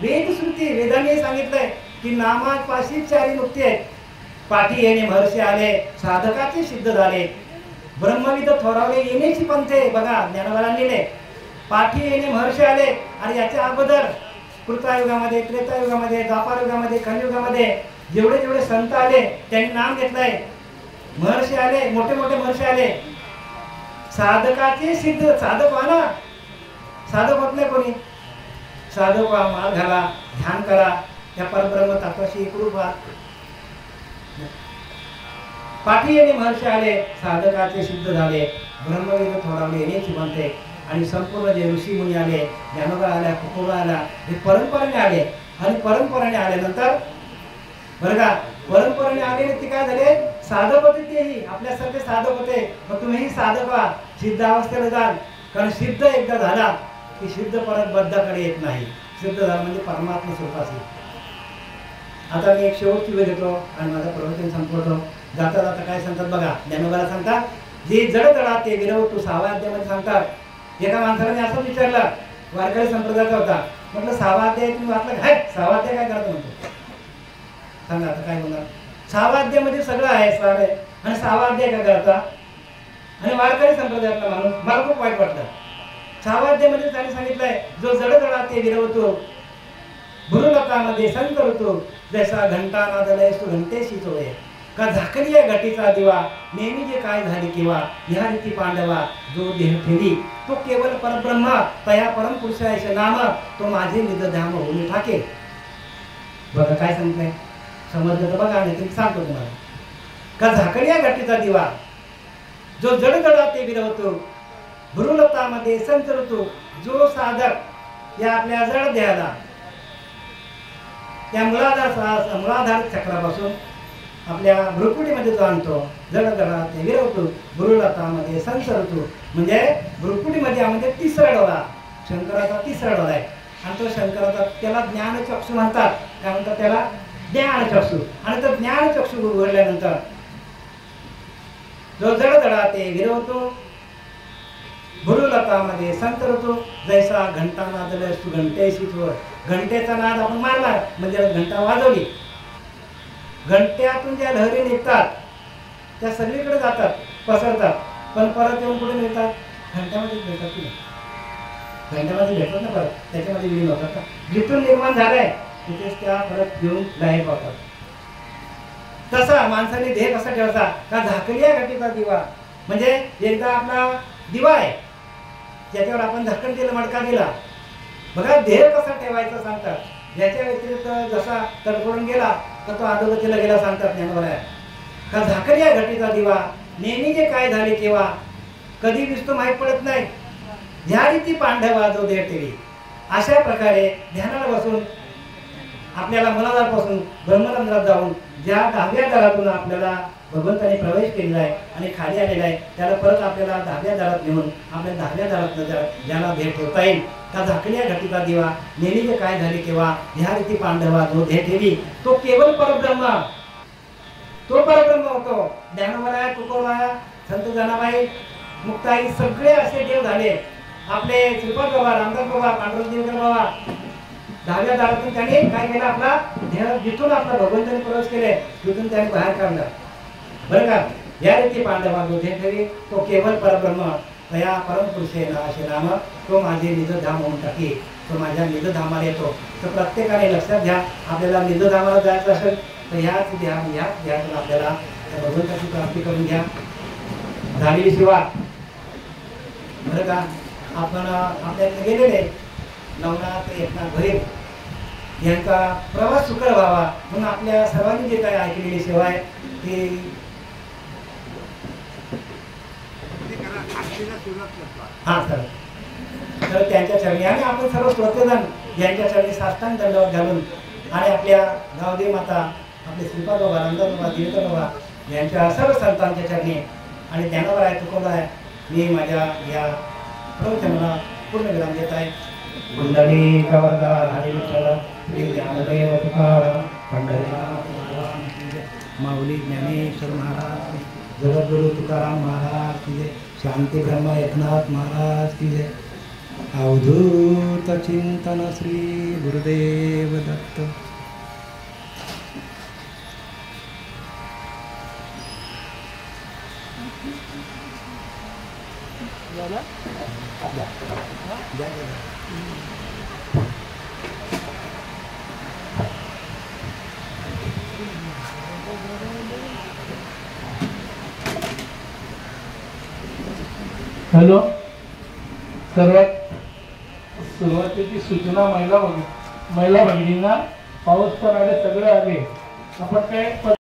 वेद श्रुती. वेदांनी सांगितलंय की नामापाशी चारी मुक्ती आहे. पाठी येणे महर्षी आले, साधकाचे सिद्ध झाले, ब्रह्मविद थोरावले येण्याची पंथे. बघा, ज्ञानोबाला लिहिले पाठी येणे महर्षी आले. आणि याच्या अगोदर कृतायुगामध्ये, त्रेतायुगामध्ये, द्वापारयुगामध्ये, कलियुगामध्ये जेवढे संत आले त्यांनी नाम घेतलंय. महर्षी आले, मोठे महर्षी आले. साधकाचे सिद्ध. साधक व्हा ना. साधक होत नाही कोणी. साधक व्हा, माळ घाला, ध्यान करा, त्या परब्रह्म तत्वाशी एकरूप व्हा. पाठी येणे महर्षी आले, साधकाचे सिद्ध झाले, ब्रह्मविद थोरावले येण्याची म्हणते. आणि संपूर्ण जे ऋषी मुनी आले, ज्ञानोबा आल्या, तुकोबा आला, हे परंपरेने आले. आणि परंपरेने आल्यानंतर बरं का, परंपरेने आले ते काय झाले? साधक होते. तेही आपल्यासारखे साधक होते. मग तुम्हीही साधक व्हा, सिद्ध अवस्थेला जाल. कारण सिद्ध एकदा झाला की सिद्ध परत बद्धाकडे येत नाही. सिद्ध झाला म्हणजे परमात्मा स्वरूपाची. आता मी एक शेवटची वेळ देतो आणि माझं प्रवचन संपवतो. जाता जाता काय सांगतात बघा, ज्ञानोबाला सांगतात, जे जड जडा ते विरव तू. 6व्या अध्यायामध्ये सांगतात. एका माणसाने असं विचारलं, वारकरी संप्रदायाचा होता. म्हटलं 6वा अध्याय तुम्ही वाचलं काय? 6वा अध्याय काय करतो म्हणतो? सांगा आता काय बोलणार? 6वा अध्यायामध्ये सगळं आहे, सार आहे. आणि 6वा अध्याय काय करता? आणि वारकरी संप्रदायातला माणूस, मला खूप वाईट वाटलं. 6वा अध्यायामध्ये त्याने सांगितलंय, जो जड जडा ते विरवतो, भुरुलतामध्ये संत ऋतू, जैसा घंटा नादलय सुघंटेशी चोळे. का झाकली आहे घटीचा दिवा, नेहमी जे काय झाले किंवा ह्या रीती पांडवा. जो देह फेरी तो केवळ परब्रह्म, तया परम पुरुषाचे नाम, तो माझे निज ध्यान होऊन ठाके. बघा काय सांगतंय, समजलं तर बघा, नाही तुम्ही सांगतो तुम्हाला. का झाकली आहे घटीचा दिवा, जो जडजडा ते विरवतो, भ्रुलतामध्ये संत ऋतू. जो साधक या आपल्या जड देहाला त्या मुळाधार चक्रापासून आपल्या भ्रुकुटीमध्ये जो आणतो, जडजडा ते विरवतो, भ्रुलतामध्ये संत ऋतू. म्हणजे भ्रुकुटीमध्ये म्हणजे तिसरा डोळा, शंकराचा तिसरा डोळा आहे. आणि तो शंकराचा, त्याला ज्ञानचक्षु म्हणतात. काय म्हणतात त्याला? ज्ञानचक्षु. आणि तो ज्ञानचक्षु उघडल्यानंतर जो जडजडा ते विरवतो, भ्रुलतामध्ये संत ऋतू, जैसा घंटा नादल सुघंटेशी चोळ. घंटेचा नाद आपण मारला म्हणजे घंटा वाजवली, घंट्यातून ज्या लहरी निघतात त्या सगळीकडे जातात, पसरतात, पण परत येऊन कुठे मिळतात? घंट्यामध्येच भेटतात की नाही? घंट्यामध्ये भेटतात ना परत, त्याच्यामध्ये विलीन होतात का? जिथून निर्माण झालाय तिथेच त्या परत येऊन गायब होतात. तसा माणसाने देह कसा ठेवायचा? का झाकली आहे घटीचा दिवा. म्हणजे एकदा आपला दिवा आहे ज्याच्यावर आपण झाकण दिलं, मडका दिला. बघा देह कसा ठेवायचा सांगतात. याच्या व्यतिरिक्त जसा तडफडून गेला तर तो अधोगतीला गेला सांगतात ज्ञानोबा. का झाकली आहे घटीचा दिवा, नेहमी जे काय झाले केव्हा, कधी दिसतो माहीत पडत नाही, ह्या रीती पांडवा जो देह ठेवी. अशा प्रकारे ध्यानाला बसून आपल्याला मुलाधारपासून ब्रह्मरंध्रात जाऊन ज्या 10व्या दारातून आपल्याला भगवंताने प्रवेश केलेला आहे आणि खाली आलेला आहे, त्याला परत आपल्याला 10व्या दारात नेऊन आपल्या 10व्या दारात ज्याला भेट ठेवता येईल, त्या झाकल्या घटीचा दिवा नेहमी काय झाले केव्हा ह्या रीती पांडवा जो भेट ठेवी तो केवळ परब्रह्म, तो परब्रह्म होतो. ज्ञानोबा, तुकोबा, संत जनाबाई, मुक्ताई सगळे असे देव झाले. आपले श्रीपाद बाबा, रामदास बाबा, पांडुरंग देवकर बाबा 10व्या दारातून त्याने काय केलं, आपला देह जिथून आपला भगवंताने प्रवेश केले तिथून त्याने बाहेर काढला. बरं का, या रीती पांडवा जो ठेवी तो केवळ परब्रह्म तया परमपुरुषे असे नाम तो माझे निजधाम होऊन टाकी, तो माझ्या निजधामाला येतो. तर प्रत्येकाने लक्षात घ्या, आपल्याला निजधामाला जायचं असेल तर ह्याच ध्यानातून आपल्याला भगवंताची प्राप्ती करून घ्या. झालेली सेवा बरं का, आपण आपल्याकडे गेलेले नवनाथ एकनाथ भैरव यांचा प्रवास सुकर व्हावा म्हणून आपल्या सर्वांनी जे काही ऐकलेली सेवा आहे ती हा सर, तर त्यांच्या चरणी आणि आपण सर्व श्रोतेजण यांच्या चरणी साष्टांग दंडवत घालून आणि आपल्या गावदेवी माता आपले श्रीपाद बाबा, रामदास बाबा, दिवेकर बाबा यांच्या सर्व संतांच्या चरणी आणि ज्ञानोबा आहे, तुकोबा आहे, मी माझ्या या प्रवचनाला पूर्ण विराम देत आहे. कुंडली कवरदा हरी विठ्ठल श्री ज्ञानदेव तुकाराम पंढरीनाथ माऊली ज्ञानेश्वर महाराज, जगद्गुरु तुकाराम महाराज की जय, शांती ब्रह्म एकनाथ महाराज की जय. अवधूत चिंतन श्री गुरुदेव दत्त. हॅलो, सर्वात सुरुवातीची सूचना महिला भगिनींना, पाऊस पण आले, सगळे आले, आपण काय